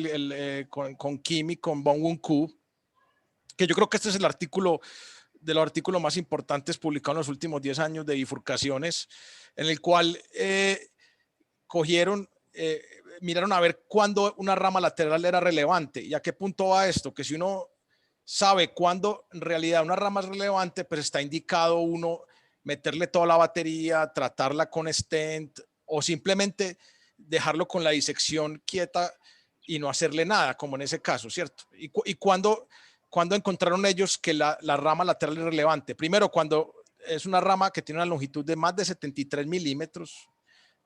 con Kim y con Bong-Woon Koo, que yo creo que este es el artículo de los artículos más importantes publicados en los últimos 10 años de bifurcaciones, en el cual miraron a ver cuándo una rama lateral era relevante y a qué punto va esto, que si uno sabe cuándo en realidad una rama es relevante, pues está indicado uno meterle toda la batería, tratarla con stent o simplemente dejarlo con la disección quieta y no hacerle nada, como en ese caso, ¿cierto? Y cuando encontraron ellos que la rama lateral es relevante. Primero, cuando es una rama que tiene una longitud de más de 73 milímetros.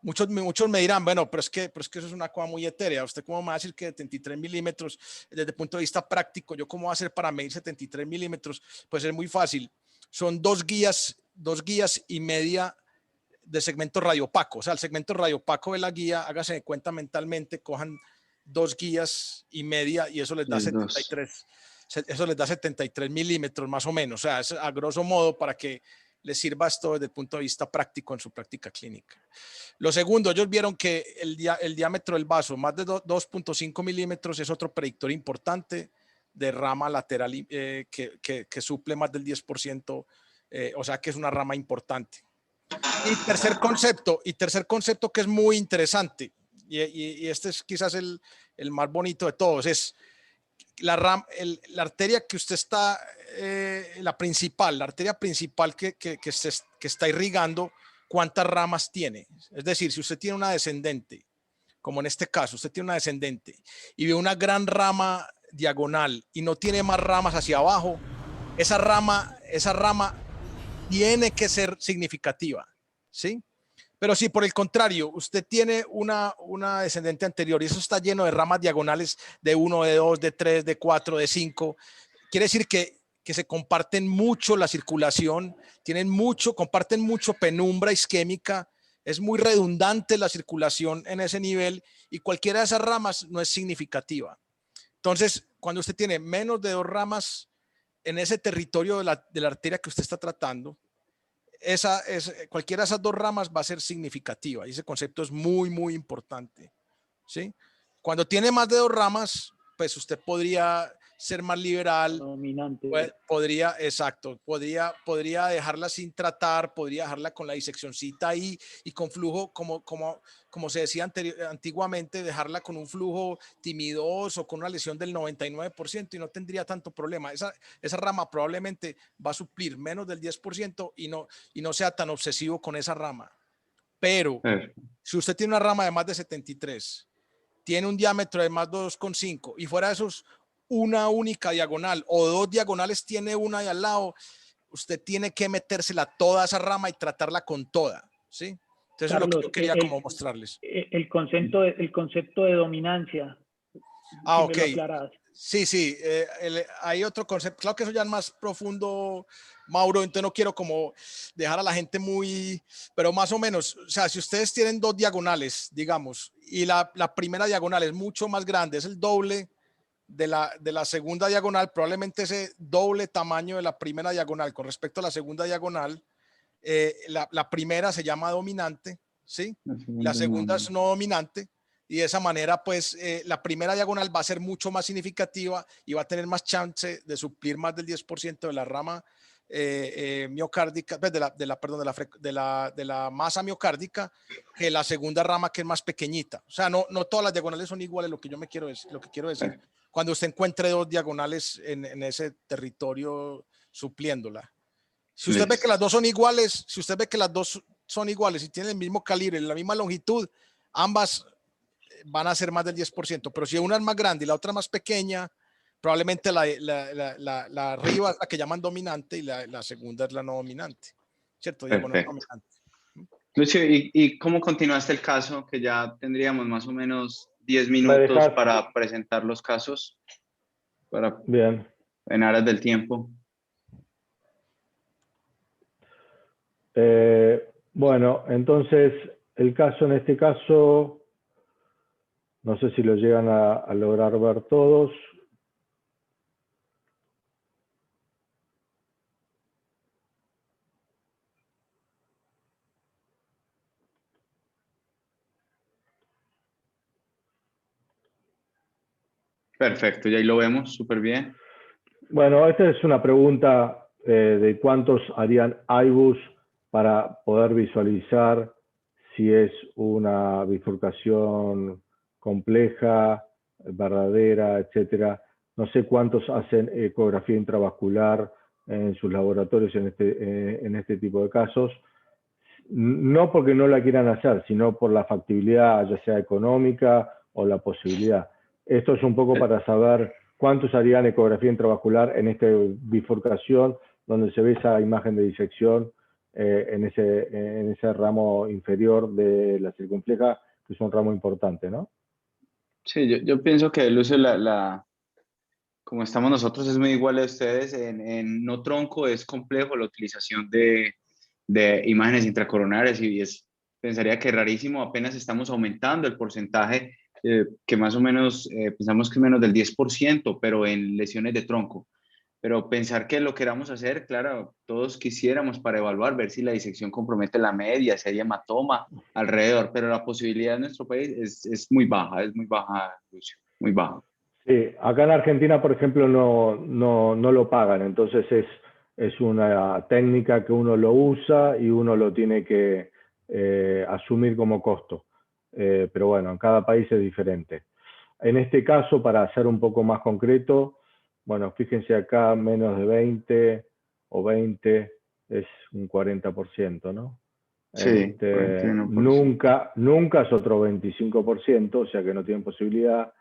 Muchos me dirán, bueno, pero es que eso es una cosa muy etérea. ¿Usted cómo me va a decir que 73 milímetros desde el punto de vista práctico? ¿Yo cómo voy a hacer para medir 73 milímetros? Pues es muy fácil. Son dos guías y media de segmento radiopaco. O sea, el segmento radiopaco de la guía, hágase de cuenta mentalmente, cojan 2 guías y media y eso les da 73. Eso les da 73 milímetros más o menos. O sea, es a grosso modo para que les sirva esto desde el punto de vista práctico en su práctica clínica. Lo segundo, ellos vieron que el diámetro del vaso, más de 2.5 milímetros, es otro predictor importante de rama lateral que suple más del 10%, o sea que es una rama importante. Y tercer concepto que es muy interesante, y este es quizás el más bonito de todos, es la arteria que usted está, la arteria principal que está irrigando, ¿cuántas ramas tiene? Es decir, si usted tiene una descendente, como en este caso, usted tiene una descendente y ve una gran rama diagonal y no tiene más ramas hacia abajo, esa rama tiene que ser significativa, ¿sí? Pero si por el contrario, usted tiene una descendente anterior y eso está lleno de ramas diagonales de 1, de 2, de 3, de 4, de 5, quiere decir que se comparten mucho la circulación, comparten mucho penumbra isquémica, es muy redundante la circulación en ese nivel y cualquiera de esas ramas no es significativa. Entonces, cuando usted tiene menos de 2 ramas en ese territorio de la arteria que usted está tratando, cualquiera de esas 2 ramas va a ser significativa y ese concepto es muy, muy importante, ¿sí? Cuando tiene más de 2 ramas, pues usted podría ser más liberal, dominante. podría dejarla sin tratar, podría dejarla con la diseccioncita ahí y con flujo, como se decía antiguamente, dejarla con un flujo timidoso o con una lesión del 99% y no tendría tanto problema. Esa rama probablemente va a suplir menos del 10% y no sea tan obsesivo con esa rama. Pero si usted tiene una rama de más de 73, tiene un diámetro de más de 2,5 y fuera de esos una única diagonal o 2 diagonales tiene una ahí al lado, usted tiene que metérsela toda esa rama y tratarla con toda, ¿sí? Entonces, Carlos, es lo que yo quería como mostrarles. El concepto de dominancia. Ok. Sí, hay otro concepto, claro que eso ya es más profundo, Mauro, entonces no quiero como dejar a la gente pero más o menos, o sea, si ustedes tienen 2 diagonales, digamos, y la primera diagonal es mucho más grande, es el doble de la segunda diagonal, probablemente ese doble tamaño de la primera diagonal con respecto a la segunda diagonal, la primera se llama dominante, ¿sí? La segunda es no dominante. Y de esa manera, pues, la primera diagonal va a ser mucho más significativa y va a tener más chance de suplir más del 10% de la rama miocárdica, pues, de la masa miocárdica, que la segunda rama que es más pequeñita. O sea, no todas las diagonales son iguales, lo que quiero decir. Cuando usted encuentre 2 diagonales en ese territorio supliéndola. Si usted ve que las dos son iguales, y tienen el mismo calibre, la misma longitud, ambas van a ser más del 10%, pero si una es más grande y la otra más pequeña, probablemente la arriba es la que llaman dominante y la segunda es la no dominante, ¿cierto? Lucio, ¿y cómo continuaste el caso? Que ya tendríamos más o menos 10 minutos para presentar los casos, Bien. En aras del tiempo. Bueno, entonces el caso en este caso, no sé si lo llegan a lograr ver todos. Perfecto, y ahí lo vemos súper bien. Bueno, esta es una pregunta de cuántos harían IBUS para poder visualizar si es una bifurcación compleja, verdadera, etcétera. No sé cuántos hacen ecografía intravascular en sus laboratorios en este tipo de casos. No porque no la quieran hacer, sino por la factibilidad, ya sea económica o la posibilidad. Esto es un poco para saber cuántos harían ecografía intravascular en esta bifurcación, donde se ve esa imagen de disección en ese ramo inferior de la circunfleja, que es un ramo importante, ¿no? Sí, yo pienso que Lucio, como estamos nosotros, es muy igual a ustedes. En no tronco es complejo la utilización de imágenes intracoronarias y pensaría que rarísimo, apenas estamos aumentando el porcentaje que más o menos pensamos que es menos del 10%, pero en lesiones de tronco. Pero pensar que lo queramos hacer, claro, todos quisiéramos para evaluar, ver si la disección compromete la media, si hay hematoma alrededor, pero la posibilidad en nuestro país es muy baja, Lucio, muy baja. Sí, acá en Argentina, por ejemplo, no lo pagan, entonces es una técnica que uno lo usa y uno lo tiene que asumir como costo. Pero bueno, en cada país es diferente. En este caso, para ser un poco más concreto, bueno, fíjense acá, menos de 20 o 20 es un 40%, ¿no? Sí, 41%. Nunca es otro 25%, o sea que no tienen posibilidad.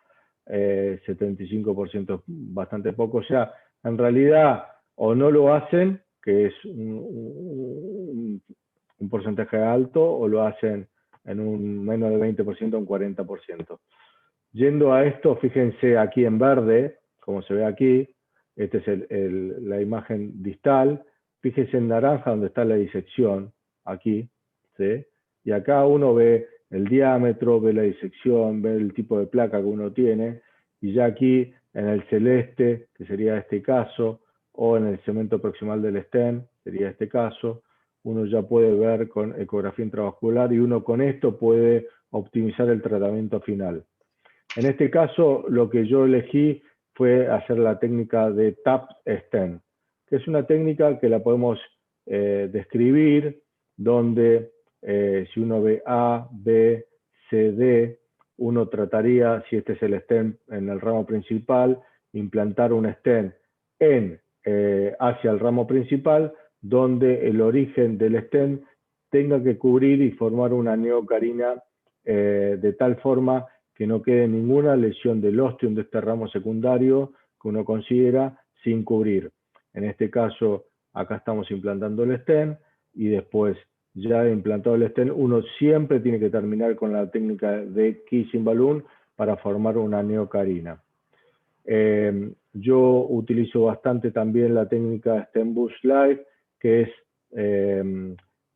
75% es bastante poco. O sea, en realidad, o no lo hacen, que es un porcentaje alto, o lo hacen en un menos de 20%, un 40%. Yendo a esto, fíjense aquí en verde, como se ve aquí, esta es la imagen distal. Fíjense en naranja donde está la disección, aquí, ¿sí? Y acá uno ve el diámetro, ve la disección, ve el tipo de placa que uno tiene, y ya aquí en el celeste, que sería este caso, o en el segmento proximal del stent, sería este caso, uno ya puede ver con ecografía intravascular y uno con esto puede optimizar el tratamiento final. En este caso, lo que yo elegí fue hacer la técnica de TAP stent, que es una técnica que la podemos describir, donde si uno ve A, B, C, D, uno trataría, si este es el stent en el ramo principal, implantar un stent hacia el ramo principal, donde el origen del stent tenga que cubrir y formar una neocarina de tal forma que no quede ninguna lesión del ostium de este ramo secundario que uno considera sin cubrir. En este caso, acá estamos implantando el stent y después, ya implantado el stent, uno siempre tiene que terminar con la técnica de kissing balloon para formar una neocarina. Yo utilizo bastante también la técnica Stent Boost Live, que es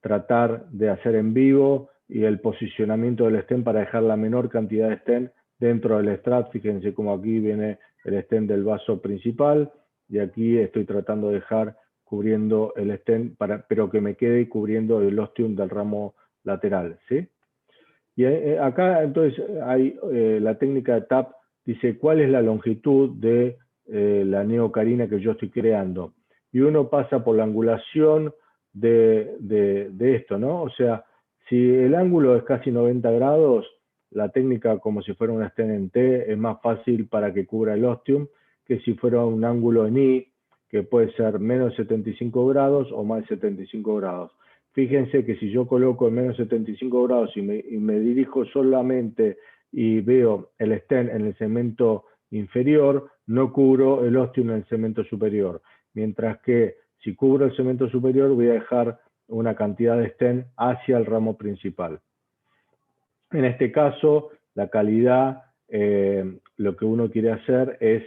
tratar de hacer en vivo y el posicionamiento del stent para dejar la menor cantidad de stent dentro del strat. Fíjense cómo aquí viene el stent del vaso principal y aquí estoy tratando de dejar cubriendo el stent, pero que me quede cubriendo el ostium del ramo lateral, ¿sí? Y acá entonces hay la técnica de TAP, dice cuál es la longitud de la neocarina que yo estoy creando. Y uno pasa por la angulación de esto, ¿no? O sea, si el ángulo es casi 90 grados, la técnica como si fuera una stent en T es más fácil para que cubra el ostium que si fuera un ángulo en I, que puede ser menos 75 grados o más 75 grados. Fíjense que si yo coloco en menos 75 grados y me dirijo solamente y veo el stent en el segmento inferior, no cubro el ostium en el segmento superior. Mientras que si cubro el segmento superior, voy a dejar una cantidad de stent hacia el ramo principal. En este caso, la calidad, lo que uno quiere hacer es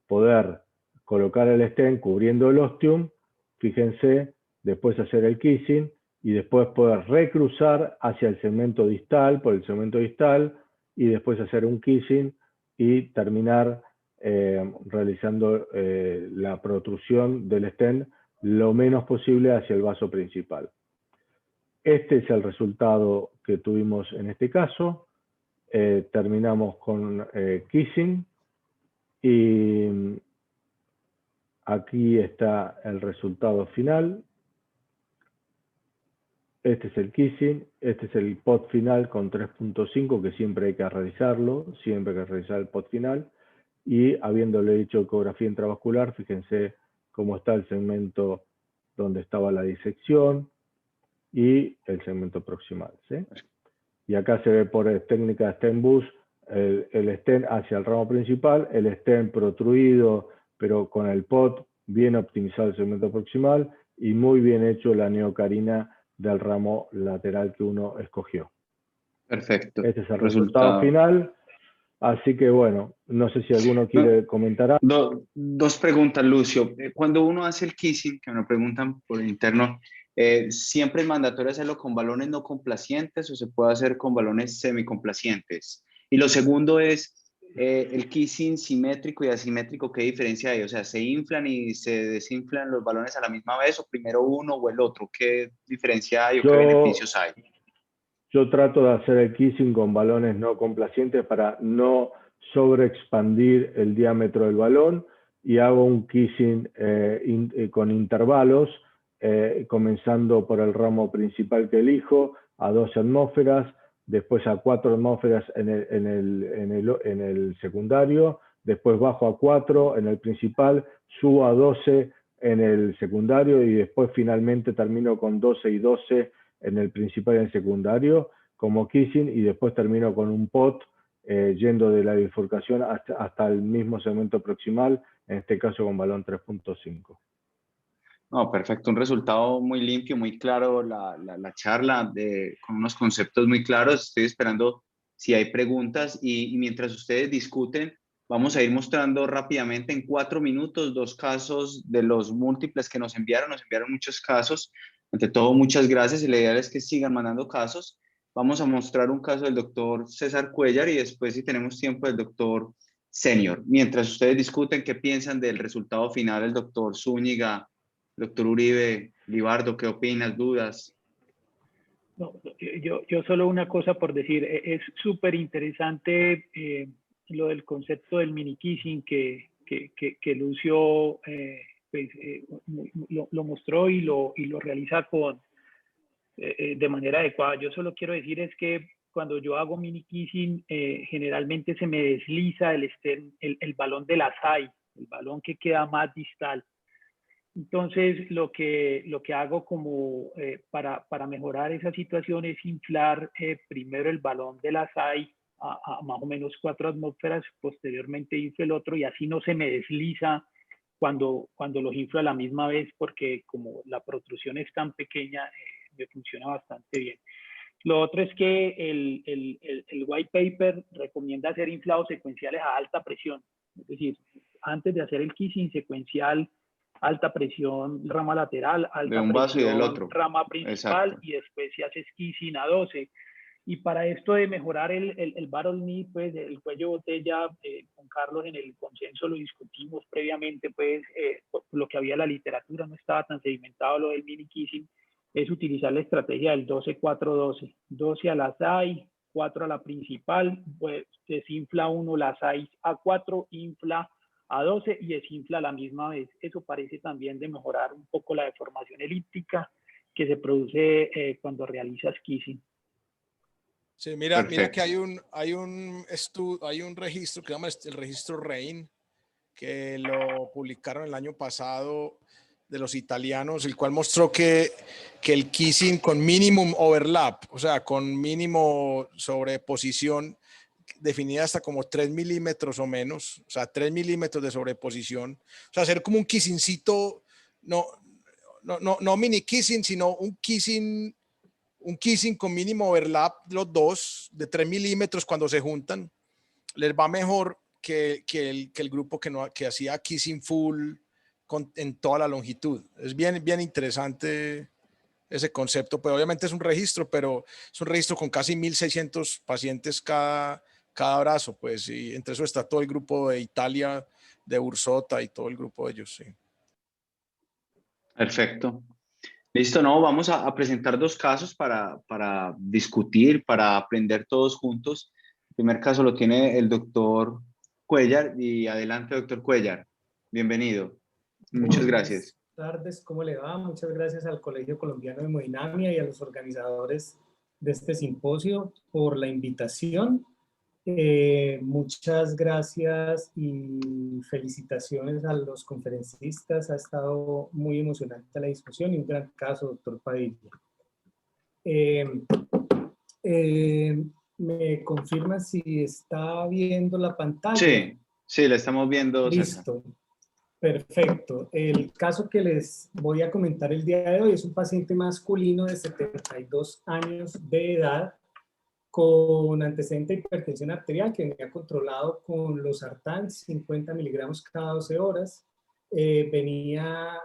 poder colocar el stent cubriendo el ostium, fíjense, después hacer el kissing y después poder recruzar hacia el segmento distal, por el segmento distal, y después hacer un kissing y terminar realizando la protrusión del stent lo menos posible hacia el vaso principal. Este es el resultado que tuvimos en este caso. Terminamos con kissing y aquí está el resultado final. Este es el kissing, este es el POT final con 3.5, que siempre hay que realizarlo, siempre hay que realizar el POT final. Y habiéndole hecho ecografía intravascular, fíjense cómo está el segmento donde estaba la disección y el segmento proximal, ¿sí? Y acá se ve por técnica de stent boost el stent hacia el ramo principal, el stent protruido, pero con el POT bien optimizado el segmento proximal y muy bien hecho la neocarina del ramo lateral que uno escogió. Perfecto. Este es el resultado final. Así que bueno, no sé si alguno quiere comentar algo. Dos preguntas, Lucio. Cuando uno hace el kissing, que me preguntan por interno, ¿siempre es mandatorio hacerlo con balones no complacientes o se puede hacer con balones semicomplacientes? Y lo segundo es el kissing simétrico y asimétrico, ¿qué diferencia hay? O sea, ¿se inflan y se desinflan los balones a la misma vez o primero uno o el otro? ¿Qué diferencia hay o qué beneficios hay? Yo trato de hacer el kissing con balones no complacientes para no sobreexpandir el diámetro del balón y hago un kissing con intervalos, comenzando por el ramo principal que elijo, a 12 atmósferas, después a 4 atmósferas en el secundario, después bajo a 4 en el principal, subo a 12 en el secundario y después finalmente termino con 12 y 12 en el principal y en el secundario como kissing y después termino con un pot yendo de la bifurcación hasta el mismo segmento proximal, en este caso con balón 3.5. No, perfecto, un resultado muy limpio, muy claro, la charla con unos conceptos muy claros. Estoy esperando si hay preguntas y mientras ustedes discuten, vamos a ir mostrando rápidamente en 4 minutos 2 casos de los múltiples que nos enviaron muchos casos. Ante todo, muchas gracias y la idea es que sigan mandando casos. Vamos a mostrar un caso del doctor César Cuellar y después, si tenemos tiempo, del doctor Senior. Mientras ustedes discuten, ¿qué piensan del resultado final del doctor Zúñiga? Doctor Uribe, Libardo, ¿qué opinas? ¿Dudas? No, yo solo una cosa por decir, es súper interesante lo del concepto del mini kissing que Lucio pues, lo mostró y lo realiza de manera adecuada. Yo solo quiero decir es que cuando yo hago mini kissing, generalmente se me desliza el balón de la SAI, el balón que queda más distal. Entonces, lo que hago como para mejorar esa situación es inflar primero el balón de la SAI a más o menos 4 atmósferas, posteriormente inflo el otro y así no se me desliza cuando los inflo a la misma vez, porque como la protrusión es tan pequeña, me funciona bastante bien. Lo otro es que el white paper recomienda hacer inflados secuenciales a alta presión, es decir, antes de hacer el kissing secuencial, alta presión rama lateral, alta de un vaso presión y del otro. rama principal. Exacto. Y después si haces kissing a 12. Y para esto de mejorar el barrel knee, pues el cuello botella, con Carlos en el consenso lo discutimos previamente, pues lo que había en la literatura no estaba tan sedimentado lo del mini kissing, es utilizar la estrategia del 12-4-12, 12 a la SAI, 4 a la principal, pues desinfla uno la SAI a 4, infla a 12 y desinfla a la misma vez. Eso parece también de mejorar un poco la deformación elíptica que se produce cuando realizas kissing. Sí, mira que hay un registro que se llama el registro RAIN, que lo publicaron el año pasado de los italianos, el cual mostró que el kissing con minimum overlap, o sea, con mínimo sobreposición, definida hasta como 3 milímetros o menos, o sea, 3 milímetros de sobreposición, o sea, hacer como un kissingcito, no mini kissing, sino un kissing con mínimo overlap, los dos, de 3 milímetros cuando se juntan, les va mejor que el grupo que hacía kissing full en toda la longitud. Es bien interesante ese concepto, pues obviamente es un registro, pero es un registro con casi 1.600 pacientes cada brazo, pues, y entre eso está todo el grupo de Italia, de Ursota y todo el grupo de ellos, sí. Perfecto. Listo, no, vamos a presentar 2 casos para discutir, para aprender todos juntos. El primer caso lo tiene el doctor Cuellar y adelante, doctor Cuellar. Bienvenido. Muchas gracias. Buenas tardes, ¿cómo le va? Muchas gracias al Colegio Colombiano de Hemodinamia y a los organizadores de este simposio por la invitación. Muchas gracias y felicitaciones a los conferencistas. Ha estado muy emocionante la discusión y un gran caso, doctor Padilla. ¿Me confirma si está viendo la pantalla? Sí, la estamos viendo. Listo. César. Perfecto. El caso que les voy a comentar el día de hoy es un paciente masculino de 72 años de edad con antecedente de hipertensión arterial que venía controlado con losartán 50 miligramos cada 12 horas. Tenía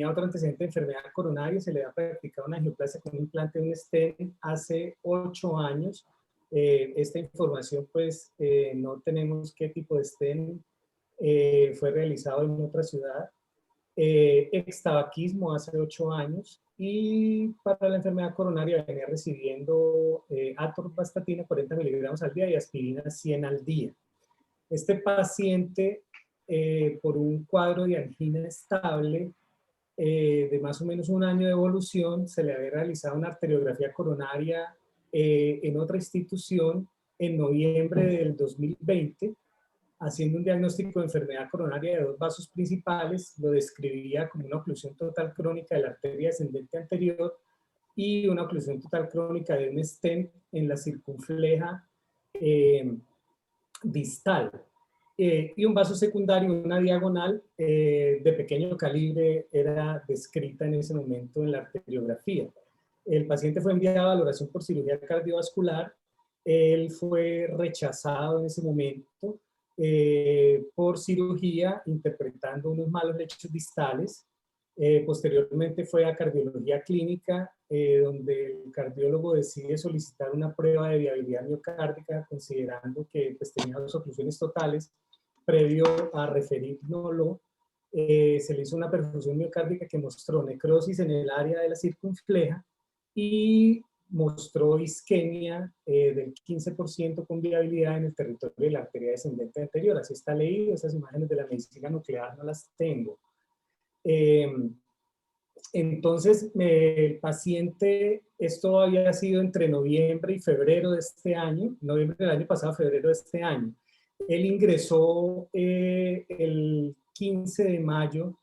otro antecedente de enfermedad coronaria, se le había practicado una angioplasia con un implante de un stent hace 8 años. Esta información, pues, no tenemos qué tipo de stent fue realizado en otra ciudad. Extabaquismo hace 8 años, y para la enfermedad coronaria venía recibiendo atorvastatina 40 miligramos al día y aspirina 100 al día. Este paciente, por un cuadro de angina estable de más o menos 1 año de evolución, se le había realizado una arteriografía coronaria en otra institución en noviembre del 2020, haciendo un diagnóstico de enfermedad coronaria de 2 vasos principales. Lo describía como una oclusión total crónica de la arteria descendente anterior y una oclusión total crónica de un stent en la circunfleja distal. Y un vaso secundario, una diagonal de pequeño calibre, era descrita en ese momento en la arteriografía. El paciente fue enviado a valoración por cirugía cardiovascular. Él fue rechazado en ese momento por cirugía, interpretando unos malos lechos distales. Posteriormente fue a cardiología clínica, donde el cardiólogo decide solicitar una prueba de viabilidad miocárdica, considerando que pues, tenía 2 oclusiones totales. Previo a referírnoslo, se le hizo una perfusión miocárdica que mostró necrosis en el área de la circunfleja y mostró isquemia del 15% con viabilidad en el territorio de la arteria descendente anterior. Así está leído. Esas imágenes de la medicina nuclear no las tengo. Entonces, el paciente, esto había sido entre noviembre y febrero de este año, noviembre del año pasado, febrero de este año. Él ingresó el 15 de mayo,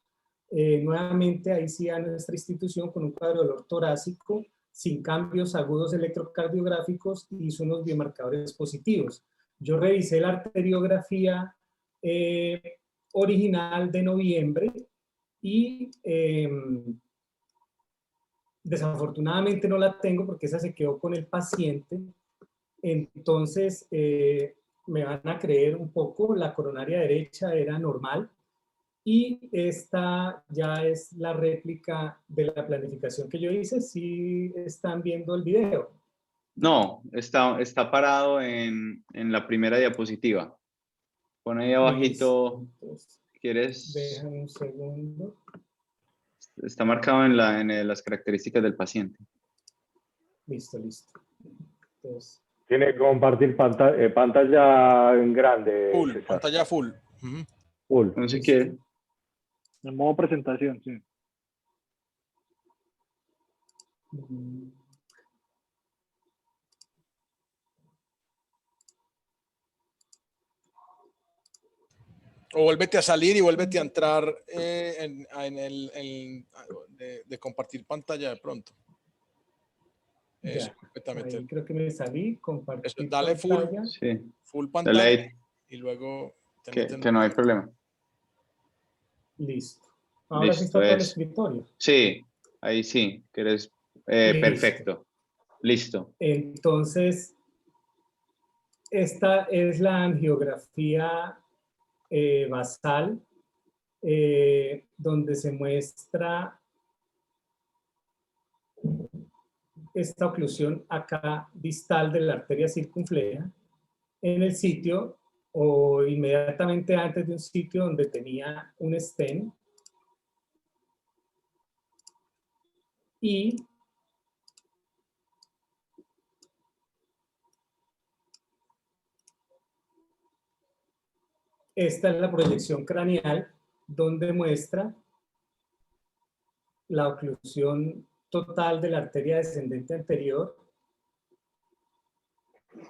nuevamente ahí sí a nuestra institución con un cuadro de dolor torácico, sin cambios agudos electrocardiográficos, y hizo unos biomarcadores positivos. Yo revisé la arteriografía original de noviembre y desafortunadamente no la tengo porque esa se quedó con el paciente. Entonces, me van a creer un poco, la coronaria derecha era normal, y esta ya es la réplica de la planificación que yo hice. Si están viendo el video. No, está parado en la primera diapositiva. Pon ahí abajito. Entonces, ¿Quieres? déjame un segundo. Está marcado en las características del paciente. Listo, listo. Entonces, Tiene que compartir pantalla en grande. Full, César. pantalla full. Full. No sé qué. En modo presentación, sí. O vuélvete a salir y vuélvete a entrar de compartir pantalla de pronto. Eso, completamente. Ahí creo que me salí, compartir Eso, dale pantalla. Sí. Full Dale pantalla ahí, y luego que no hay problema. Listo. Ahora sí Listo, está todo el es. escritorio. Sí, ahí sí, que eres perfecto. Listo. Entonces, esta es la angiografía basal, donde se muestra esta oclusión acá distal de la arteria circunfleja en el sitio o inmediatamente antes de un sitio donde tenía un stent, y esta es la proyección craneal donde muestra la oclusión total de la arteria descendente anterior.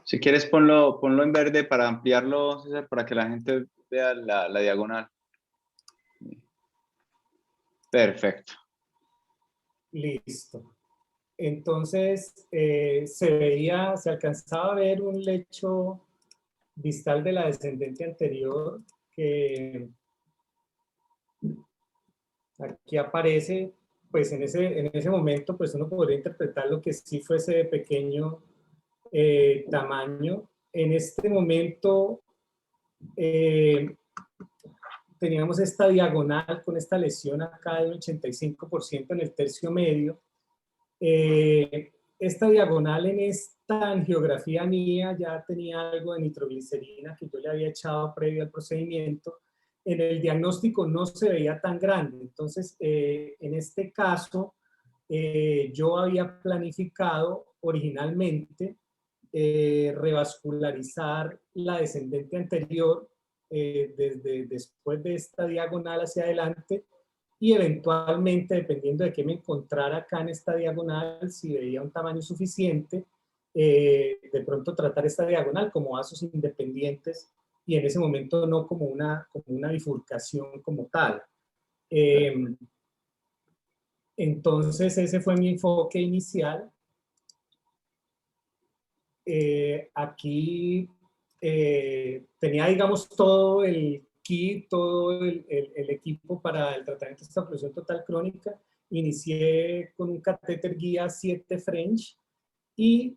Si quieres, ponlo en verde para ampliarlo, César, para que la gente vea la diagonal. Perfecto. Listo. Entonces, se alcanzaba a ver un lecho distal de la descendente anterior que aquí aparece. Pues en ese momento, pues uno podría interpretar lo que sí fuese de pequeño tamaño. En este momento teníamos esta diagonal con esta lesión acá de un 85% en el tercio medio. esta diagonal en esta angiografía mía ya tenía algo de nitroglicerina que yo le había echado previo al procedimiento. En el diagnóstico no se veía tan grande. Entonces, en este caso, yo había planificado originalmente revascularizar la descendente anterior desde después de esta diagonal hacia adelante y eventualmente, dependiendo de qué me encontrara acá en esta diagonal, si veía un tamaño suficiente, de pronto tratar esta diagonal como vasos independientes y en ese momento no como una bifurcación como tal. Entonces ese fue mi enfoque inicial. Aquí tenía, digamos, todo el kit, todo el equipo para el tratamiento de esta oclusión total crónica. Inicié con un catéter guía 7 French y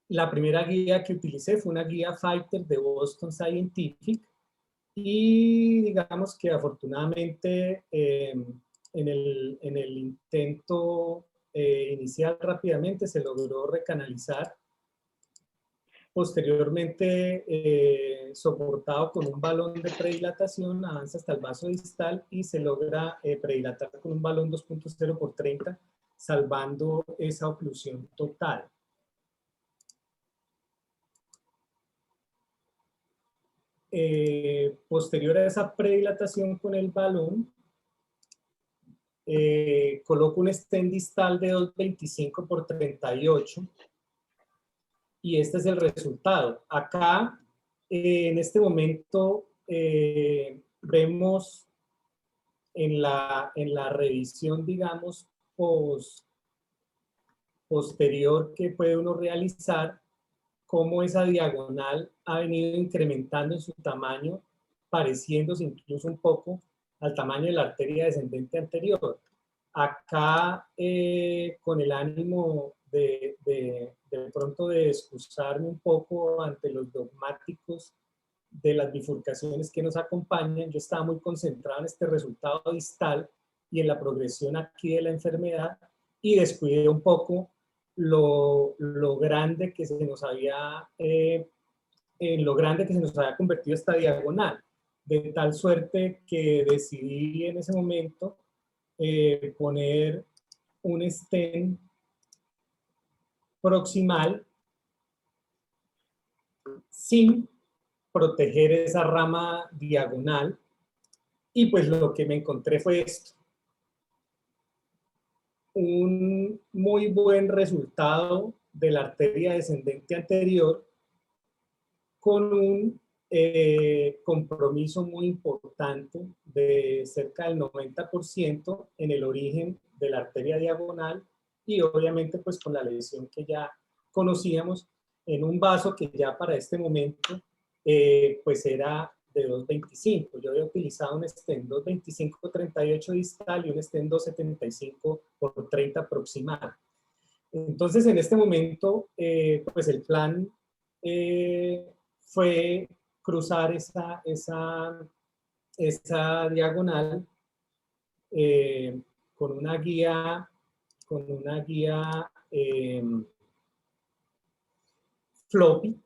la primera guía que utilicé fue una guía Fighter de Boston Scientific y digamos que afortunadamente en el intento inicial rápidamente se logró recanalizar. Posteriormente, soportado con un balón de predilatación, avanza hasta el vaso distal y se logra predilatar con un balón 2.0 por 30, salvando esa oclusión total. Posterior a esa predilatación con el balón, coloco un stent distal de 2.25 por 38 y este es el resultado. Acá, en este momento, vemos en la revisión, digamos, posterior que puede uno realizar, cómo esa diagonal ha venido incrementando en su tamaño, pareciéndose incluso un poco al tamaño de la arteria descendente anterior. Acá, con el ánimo de pronto de excusarme un poco ante los dogmáticos de las bifurcaciones que nos acompañan, yo estaba muy concentrado en este resultado distal y en la progresión aquí de la enfermedad y descuidé un poco lo grande que se nos había en lo grande que se nos había convertido esta diagonal, de tal suerte que decidí en ese momento poner un stent proximal sin proteger esa rama diagonal y pues lo que me encontré fue esto. Un muy buen resultado de la arteria descendente anterior con un compromiso muy importante de cerca del 90% en el origen de la arteria diagonal y obviamente pues con la lesión que ya conocíamos en un vaso que ya para este momento pues era de 2.25. Yo había utilizado un stent 2.25-38 distal y un stent 2.75 por 30 proximal. Entonces en este momento pues el plan fue cruzar esa diagonal con una guía floppy.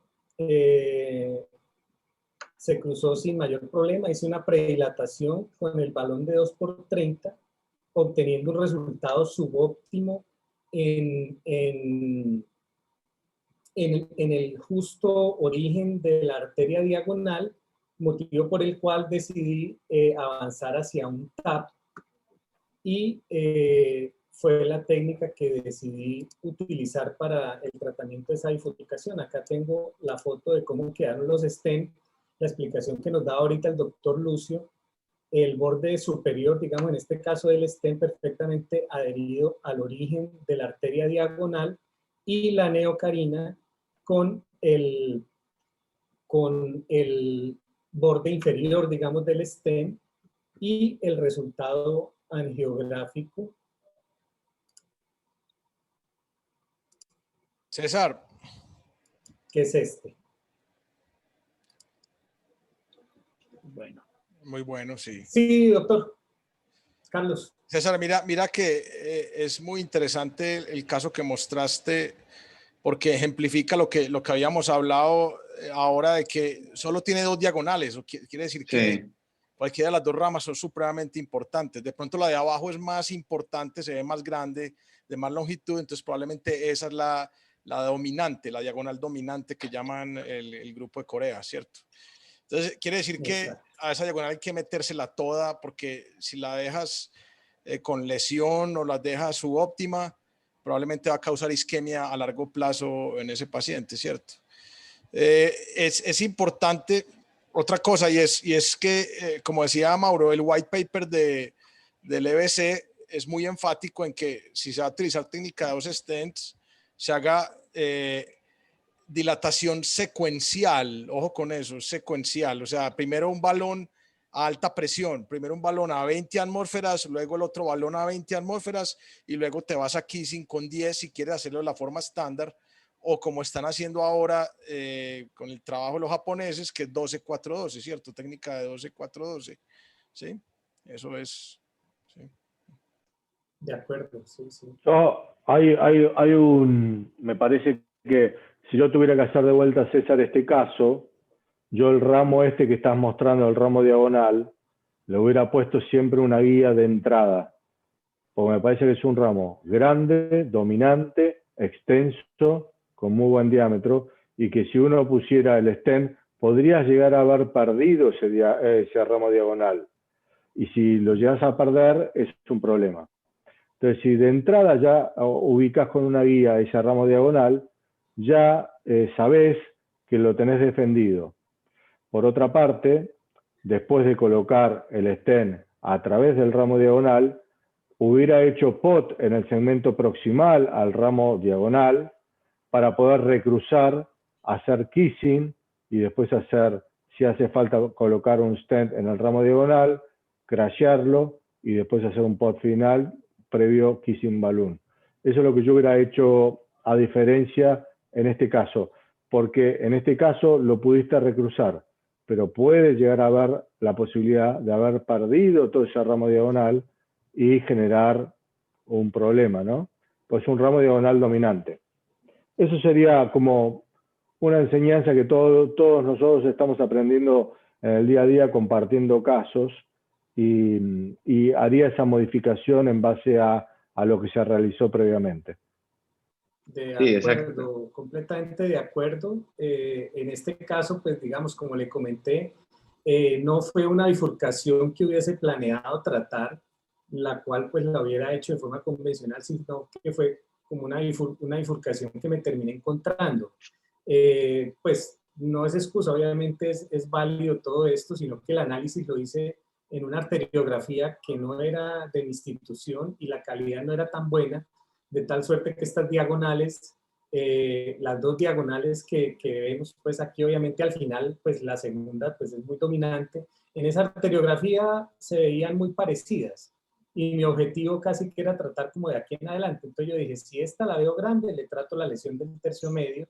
Se cruzó sin mayor problema, hice una predilatación con el balón de 2 por 30, obteniendo un resultado subóptimo en el justo origen de la arteria diagonal, motivo por el cual decidí avanzar hacia un TAP y fue la técnica que decidí utilizar para el tratamiento de esa bifurcación. Acá tengo la foto de cómo quedaron los stents, la explicación que nos da ahorita el doctor Lucio, el borde superior, digamos en este caso del stent perfectamente adherido al origen de la arteria diagonal y la neocarina con el borde inferior, digamos, del stent y el resultado angiográfico. César. Que es este. Bueno. Muy bueno, sí. Sí, doctor. Carlos. César, mira que es muy interesante el caso que mostraste porque ejemplifica lo que habíamos hablado ahora de que solo tiene 2 diagonales. Quiere decir que Sí. cualquiera de las 2 ramas son supremamente importantes. De pronto la de abajo es más importante, se ve más grande, de más longitud, entonces probablemente esa es la dominante, la diagonal dominante que llaman el grupo de Corea, ¿cierto? Entonces quiere decir que a esa diagonal hay que metérsela toda porque si la dejas con lesión o la dejas subóptima, probablemente va a causar isquemia a largo plazo en ese paciente, ¿cierto? Es importante otra cosa y es que, como decía Mauro, el white paper del EBC es muy enfático en que si se va a utilizar técnica de 2 stents, se haga dilatación secuencial, ojo con eso, secuencial, o sea, primero un balón a alta presión, primero un balón a 20 atmósferas, luego el otro balón a 20 atmósferas y luego te vas a kissing con 10 si quieres hacerlo de la forma estándar o como están haciendo ahora con el trabajo de los japoneses, que es 12-4-12, ¿cierto? Técnica de 12-4-12, ¿sí? Eso es, ¿sí? De acuerdo, sí, sí. Hay me parece que si yo tuviera que hacer de vuelta, César, este caso, yo el ramo este que estás mostrando, el ramo diagonal, le hubiera puesto siempre una guía de entrada, porque me parece que es un ramo grande, dominante, extenso, con muy buen diámetro, y que si uno pusiera el stent, podrías llegar a haber perdido ese ramo diagonal. Y si lo llegas a perder, es un problema. Entonces, si de entrada ya ubicas con una guía ese ramo diagonal, ya sabés que lo tenés defendido. Por otra parte, después de colocar el stent a través del ramo diagonal, hubiera hecho pot en el segmento proximal al ramo diagonal para poder recruzar, hacer kissing y después hacer, si hace falta, colocar un stent en el ramo diagonal, crashearlo y después hacer un pot final previo kissing balloon. Eso es lo que yo hubiera hecho a diferencia en este caso, porque en este caso lo pudiste recruzar, pero puede llegar a haber la posibilidad de haber perdido todo ese ramo diagonal y generar un problema, ¿no? Pues un ramo diagonal dominante. Eso sería como una enseñanza que todos nosotros estamos aprendiendo en el día a día, compartiendo casos, y haría esa modificación en base a lo que se realizó previamente. De Sí, acuerdo, exacto. completamente de acuerdo. En este caso, pues digamos, como le comenté, no fue una bifurcación que hubiese planeado tratar, la cual pues la hubiera hecho de forma convencional, sino que fue como una bifurcación que me terminé encontrando. Pues no es excusa, obviamente es válido todo esto, sino que el análisis lo hice en una arteriografía que no era de mi institución y la calidad no era tan buena, de tal suerte que estas diagonales, las 2 diagonales que vemos pues aquí obviamente al final, pues la segunda pues es muy dominante, en esa arteriografía se veían muy parecidas y mi objetivo casi que era tratar como de aquí en adelante, entonces yo dije, si esta la veo grande, le trato la lesión del tercio medio,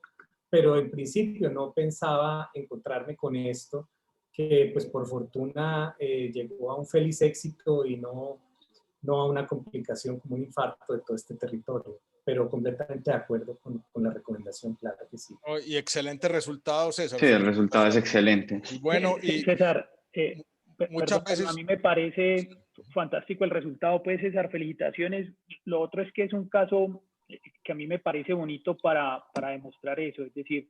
pero en principio no pensaba encontrarme con esto, que pues por fortuna llegó a un feliz éxito y no a una complicación como un infarto de todo este territorio, pero completamente de acuerdo con la recomendación, claro que sí. Oh, y excelente resultado, César. Sí, el resultado es excelente. Muy bueno y César, muchas perdón, veces... a mí me parece fantástico el resultado, pues César, felicitaciones. Lo otro es que es un caso que a mí me parece bonito para demostrar eso, es decir,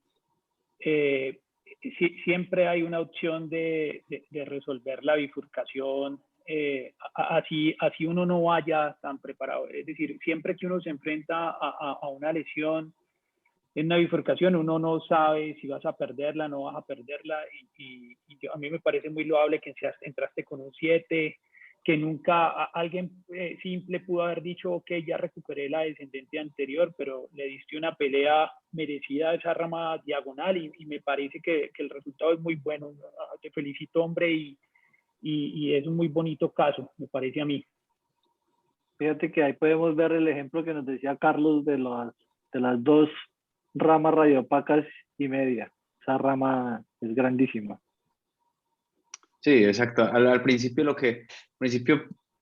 siempre hay una opción de resolver la bifurcación, así uno no vaya tan preparado. Es decir, siempre que uno se enfrenta a una lesión en una bifurcación, uno no sabe si vas a perderla, no vas a perderla, y a mí me parece muy loable que entraste con un 7, que nunca alguien simple pudo haber dicho, ok, ya recuperé la descendente anterior, pero le diste una pelea merecida a esa rama diagonal y me parece que el resultado es muy bueno. Te felicito, hombre, y es un muy bonito caso, me parece a mí. Fíjate que ahí podemos ver el ejemplo que nos decía Carlos de las 2 ramas radiopacas y media. Esa rama es grandísima. Sí, exacto. Al principio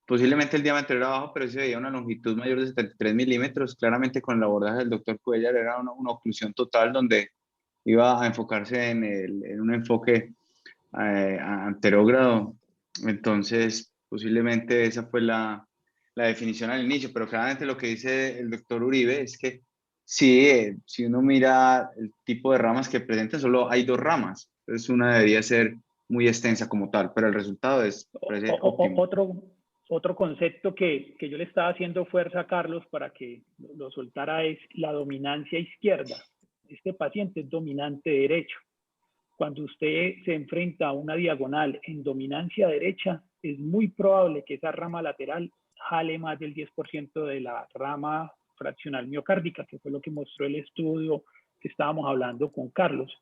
posiblemente el diámetro era bajo, pero se veía una longitud mayor de 73 milímetros. Claramente con el abordaje del doctor Cuellar era una oclusión total donde iba a enfocarse en un enfoque anterógrado. Entonces, posiblemente esa fue la definición al inicio, pero claramente lo que dice el doctor Uribe es que sí, si uno mira el tipo de ramas que presenta, solo hay 2 ramas. Entonces, una debería ser muy extensa como tal, pero el resultado parece óptimo. Otro concepto que yo le estaba haciendo fuerza a Carlos para que lo soltara es la dominancia izquierda. Este paciente es dominante derecho. Cuando usted se enfrenta a una diagonal en dominancia derecha, es muy probable que esa rama lateral jale más del 10% de la rama fraccional miocárdica, que fue lo que mostró el estudio que estábamos hablando con Carlos.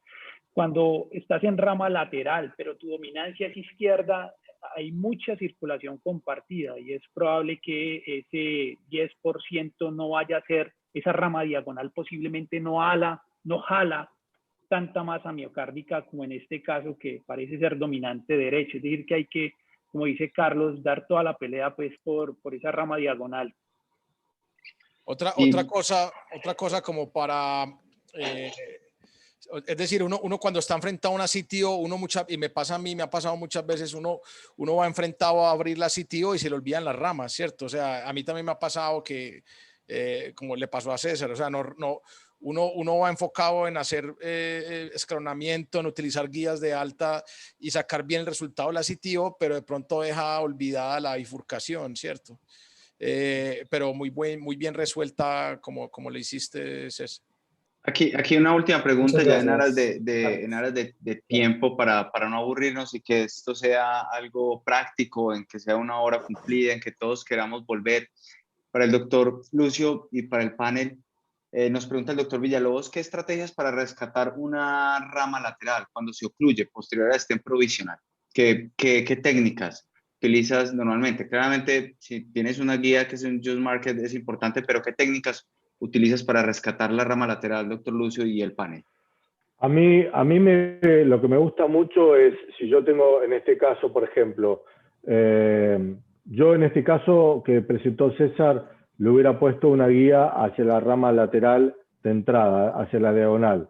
Cuando estás en rama lateral, pero tu dominancia es izquierda, hay mucha circulación compartida y es probable que ese 10% no vaya a ser, esa rama diagonal posiblemente no jala tanta masa miocárdica como en este caso que parece ser dominante derecho. Es decir, que hay que, como dice Carlos, dar toda la pelea pues por esa rama diagonal. Otra cosa como para... es decir, uno cuando está enfrentado a una CTO, y me pasa a mí, me ha pasado muchas veces, uno va enfrentado a abrir la CTO y se le olvidan las ramas, ¿cierto? O sea, a mí también me ha pasado que, como le pasó a César, o sea, uno va enfocado en hacer escalonamiento, en utilizar guías de alta y sacar bien el resultado de la CTO, pero de pronto deja olvidada la bifurcación, ¿cierto? Pero muy bien resuelta como le hiciste, César. Aquí una última pregunta ya en aras Gracias. de tiempo para no aburrirnos y que esto sea algo práctico, en que sea una hora cumplida, en que todos queramos volver. Para el doctor Lucio y para el panel, nos pregunta el doctor Villalobos, ¿qué estrategias para rescatar una rama lateral cuando se ocluye posterior a stent provisional? ¿Qué técnicas utilizas normalmente? Claramente, si tienes una guía que es un Just Market es importante, pero ¿qué técnicas utilizas para rescatar la rama lateral, doctor Lucio, y el panel? A mí lo que me gusta mucho es, si yo tengo en este caso, por ejemplo, yo en este caso que presentó César, le hubiera puesto una guía hacia la rama lateral de entrada, hacia la diagonal.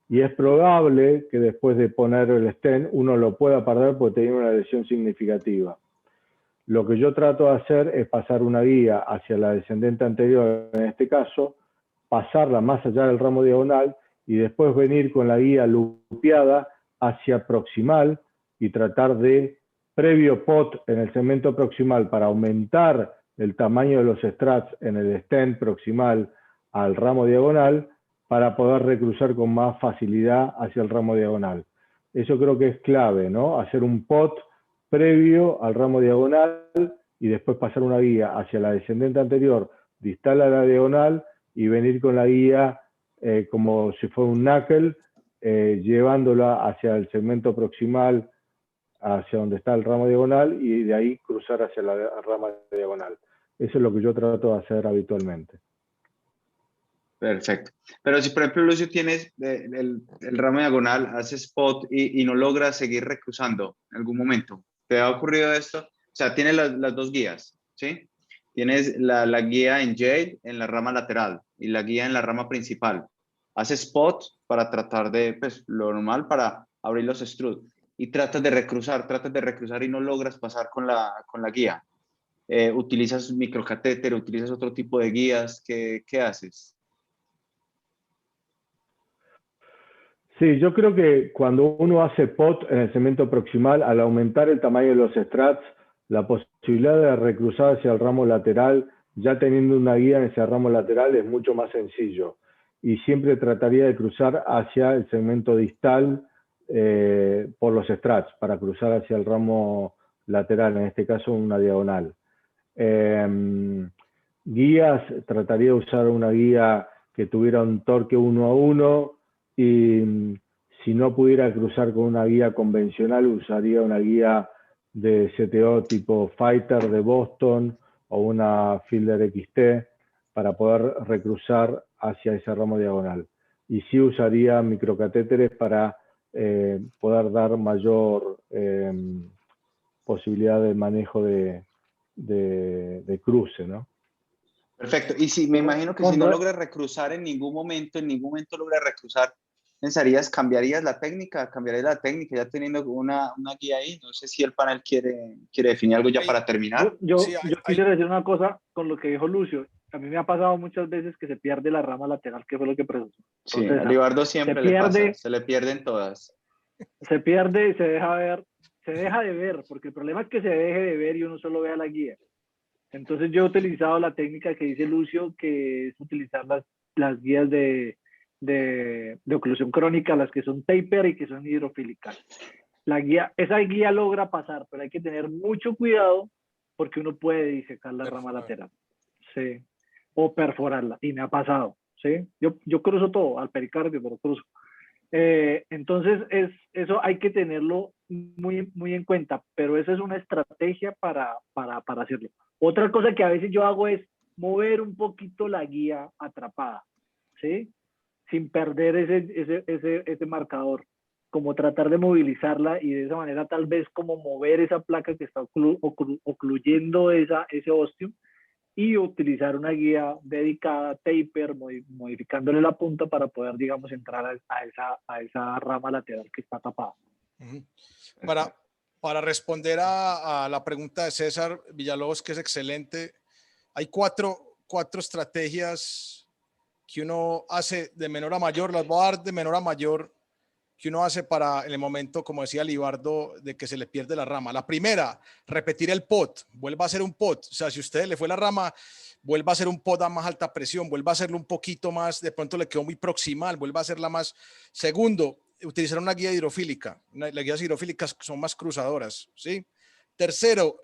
Y es probable que después de poner el stent uno lo pueda perder porque tiene una lesión significativa. Lo que yo trato de hacer es pasar una guía hacia la descendente anterior, en este caso, pasarla más allá del ramo diagonal y después venir con la guía lupeada hacia proximal y tratar de, previo POT en el segmento proximal para aumentar el tamaño de los strats en el stent proximal al ramo diagonal para poder recruzar con más facilidad hacia el ramo diagonal. Eso creo que es clave, ¿no? Hacer un POT previo al ramo diagonal y después pasar una guía hacia la descendente anterior, distal a la diagonal y venir con la guía como si fuera un knuckle, llevándola hacia el segmento proximal, hacia donde está el ramo diagonal y de ahí cruzar hacia la rama diagonal. Eso es lo que yo trato de hacer habitualmente. Perfecto. Pero si, por ejemplo, Lucio, tienes el ramo diagonal, haces spot y no logras seguir recruzando en algún momento, ¿te ha ocurrido esto? O sea, tienes las 2 guías, ¿sí? Tienes la guía en J en la rama lateral y la guía en la rama principal. Haces spot para tratar de, pues, lo normal para abrir los struts y tratas de recruzar y no logras pasar con la guía. ¿Utilizas microcatéter, utilizas otro tipo de guías? ¿Qué haces? Sí, yo creo que cuando uno hace POT en el segmento proximal, al aumentar el tamaño de los strats, la posibilidad de recruzar hacia el ramo lateral, ya teniendo una guía en ese ramo lateral, es mucho más sencillo. Y siempre trataría de cruzar hacia el segmento distal por los strats, para cruzar hacia el ramo lateral, en este caso una diagonal. Guías, trataría de usar una guía que tuviera un torque 1 a 1, y si no pudiera cruzar con una guía convencional, usaría una guía de CTO tipo Fighter de Boston o una Fielder XT para poder recruzar hacia ese ramo diagonal. Y sí usaría microcatéteres para poder dar mayor posibilidad de manejo de de cruce, ¿no? Perfecto. Y si me imagino que si no logras recruzar en ningún momento logras recruzar, ¿cambiarías la técnica? ¿Cambiarías la técnica ya teniendo una guía ahí? No sé si el panel quiere definir algo ya para terminar. Yo quisiera decir una cosa con lo que dijo Lucio. A mí me ha pasado muchas veces que se pierde la rama lateral, que fue lo que preguntó. Sí, a Libardo siempre le pasa, se le pierden todas. Se pierde y se deja de ver, porque el problema es que se deje de ver y uno solo vea la guía. Entonces yo he utilizado la técnica que dice Lucio, que es utilizar las guías de oclusión crónica, las que son taper y que son hidrofílicas. Esa guía logra pasar, pero hay que tener mucho cuidado porque uno puede disecar la rama lateral, sí, o perforarla, y me ha pasado, sí. Yo cruzo todo, al pericardio, pero cruzo. Entonces eso hay que tenerlo muy, muy en cuenta, pero esa es una estrategia para hacerlo. Otra cosa que a veces yo hago es mover un poquito la guía atrapada, ¿sí? Sin perder ese marcador, como tratar de movilizarla y de esa manera tal vez como mover esa placa que está ocluyendo ese ostium y utilizar una guía dedicada, taper, modificándole la punta para poder, digamos, entrar a esa rama lateral que está tapada. Para responder a la pregunta de César Villalobos, que es excelente, hay cuatro estrategias que uno hace de menor a mayor, las voy a dar de menor a mayor, que uno hace para en el momento, como decía Libardo, de que se le pierde la rama. La primera, repetir el pot, vuelva a hacer un pot. O sea, si a usted le fue la rama, vuelva a hacer un pot a más alta presión, vuelva a hacerlo un poquito más, de pronto le quedó muy proximal, vuelva a hacerla más. Segundo, utilizar una guía hidrofílica. Las guías hidrofílicas son más cruzadoras, ¿sí? Tercero,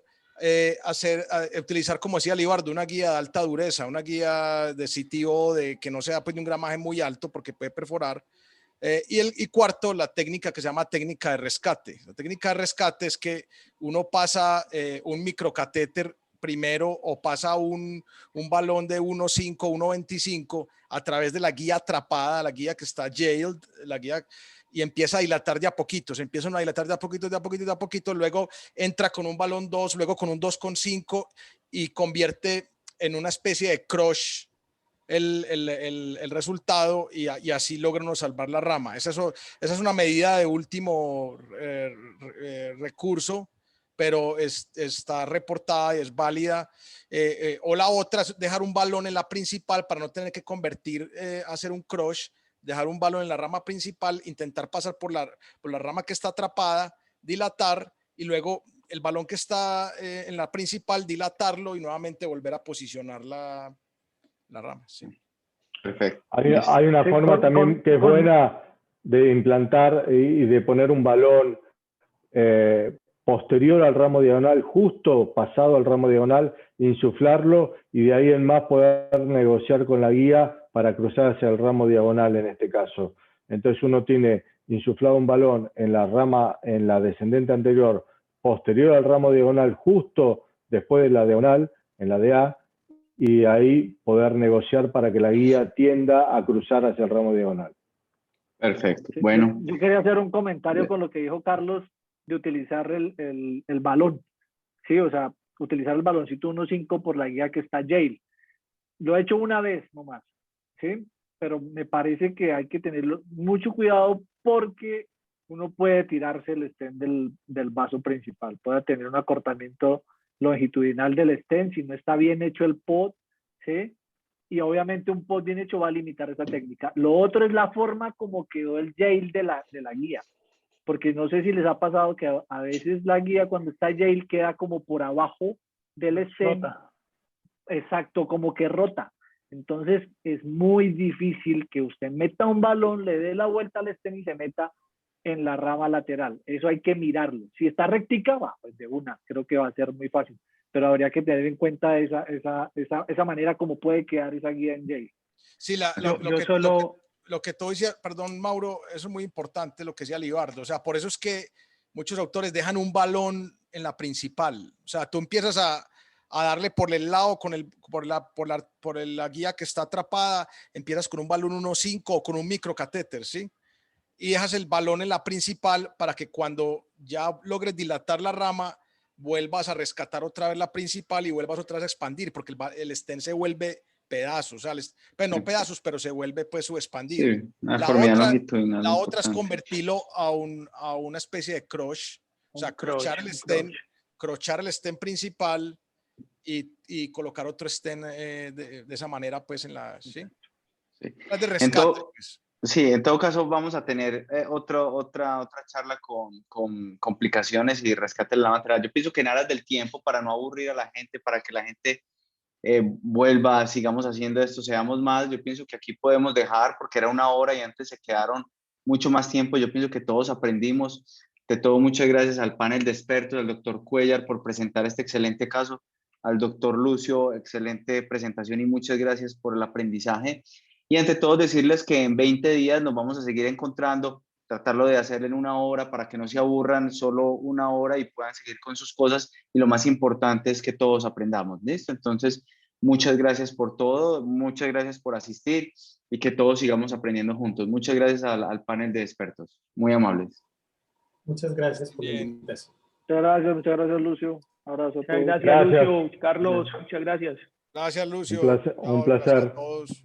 utilizar, como decía Libardo, una guía de alta dureza, una guía de CTO que no sea pues, de un gramaje muy alto porque puede perforar. Y cuarto, la técnica que se llama técnica de rescate. La técnica de rescate es que uno pasa un microcatéter primero o pasa un balón de 1.5, 1.25 a través de la guía atrapada, la guía que está jailed, la guía, y empieza a dilatar de a poquito, se empiezan a dilatar de a poquito, luego entra con un balón 2, luego con un 2.5 y convierte en una especie de crush el resultado y así logra uno salvar la rama. Esa es una medida de último recurso, pero está reportada y es válida. O la otra es dejar un balón en la principal para no tener que convertir, hacer un crush, dejar un balón en la rama principal, intentar pasar por la rama que está atrapada, dilatar y luego el balón que está en la principal, dilatarlo y nuevamente volver a posicionar la rama, sí. Perfecto. Hay una forma también que es buena de implantar y de poner un balón posterior al ramo diagonal, justo pasado al ramo diagonal, insuflarlo y de ahí en más poder negociar con la guía para cruzar hacia el ramo diagonal en este caso. Entonces uno tiene insuflado un balón en la rama, en la descendente anterior, posterior al ramo diagonal, justo después de la diagonal, en la DA, y ahí poder negociar para que la guía tienda a cruzar hacia el ramo diagonal. Perfecto, bueno. Yo quería hacer un comentario con lo que dijo Carlos de utilizar el balón, sí, o sea, utilizar el baloncito 1.5 por la guía que está jail. Lo he hecho una vez nomás, sí, pero me parece que hay que tener mucho cuidado porque uno puede tirarse el stem del vaso principal, puede tener un acortamiento longitudinal del stem si no está bien hecho el pod, ¿sí? Y obviamente un pod bien hecho va a limitar esa técnica. Lo otro es la forma como quedó el jail de la guía, porque no sé si les ha pasado que a veces la guía cuando está jail queda como por abajo del stem. Exacto, como que rota. Entonces es muy difícil que usted meta un balón, le dé la vuelta al stem y se meta en la rama lateral. Eso hay que mirarlo. Si está rectica, va, pues de una, creo que va a ser muy fácil. Pero habría que tener en cuenta esa manera como puede quedar esa guía en jail. Sí, lo que tú decías, perdón, Mauro, eso es muy importante lo que decía Libardo. O sea, por eso es que muchos autores dejan un balón en la principal. O sea, tú empiezas a darle por el lado por la guía que está atrapada, empiezas con un balón 1.5 o con un microcatéter, ¿sí? Y dejas el balón en la principal para que cuando ya logres dilatar la rama, vuelvas a rescatar otra vez la principal y vuelvas otra vez a expandir, porque el stent se vuelve pedazos, o sea, pues no pedazos, pero se vuelve pues subexpandido. Sí, una deformidad longitudinal La otra es importante. convertirlo a una especie de crush, o sea, crochar el stent principal y colocar otro stent de esa manera, pues en la, ¿sí? Sí. De rescate, pues. Sí, en todo caso vamos a tener otra charla con complicaciones y rescate de la material. Yo pienso que en aras del tiempo, para no aburrir a la gente, para que la gente vuelva, sigamos haciendo esto, seamos más, yo pienso que aquí podemos dejar, porque era 1 hora y antes se quedaron mucho más tiempo. Yo pienso que todos aprendimos. De todo, muchas gracias al panel de expertos, al doctor Cuellar por presentar este excelente caso, al doctor Lucio, excelente presentación y muchas gracias por el aprendizaje. Y ante todo decirles que en 20 días nos vamos a seguir encontrando, tratarlo de hacer en 1 hora para que no se aburran, solo 1 hora y puedan seguir con sus cosas. Y lo más importante es que todos aprendamos, ¿listo? Entonces, muchas gracias por todo, muchas gracias por asistir y que todos sigamos aprendiendo juntos. Muchas gracias al panel de expertos, muy amables. Muchas gracias por la Bien. invitación. Muchas gracias, Lucio. Abrazo a todos. Gracias, Gracias. Lucio. Carlos, muchas gracias. Gracias, Lucio. Un placer. Chao, gracias a todos.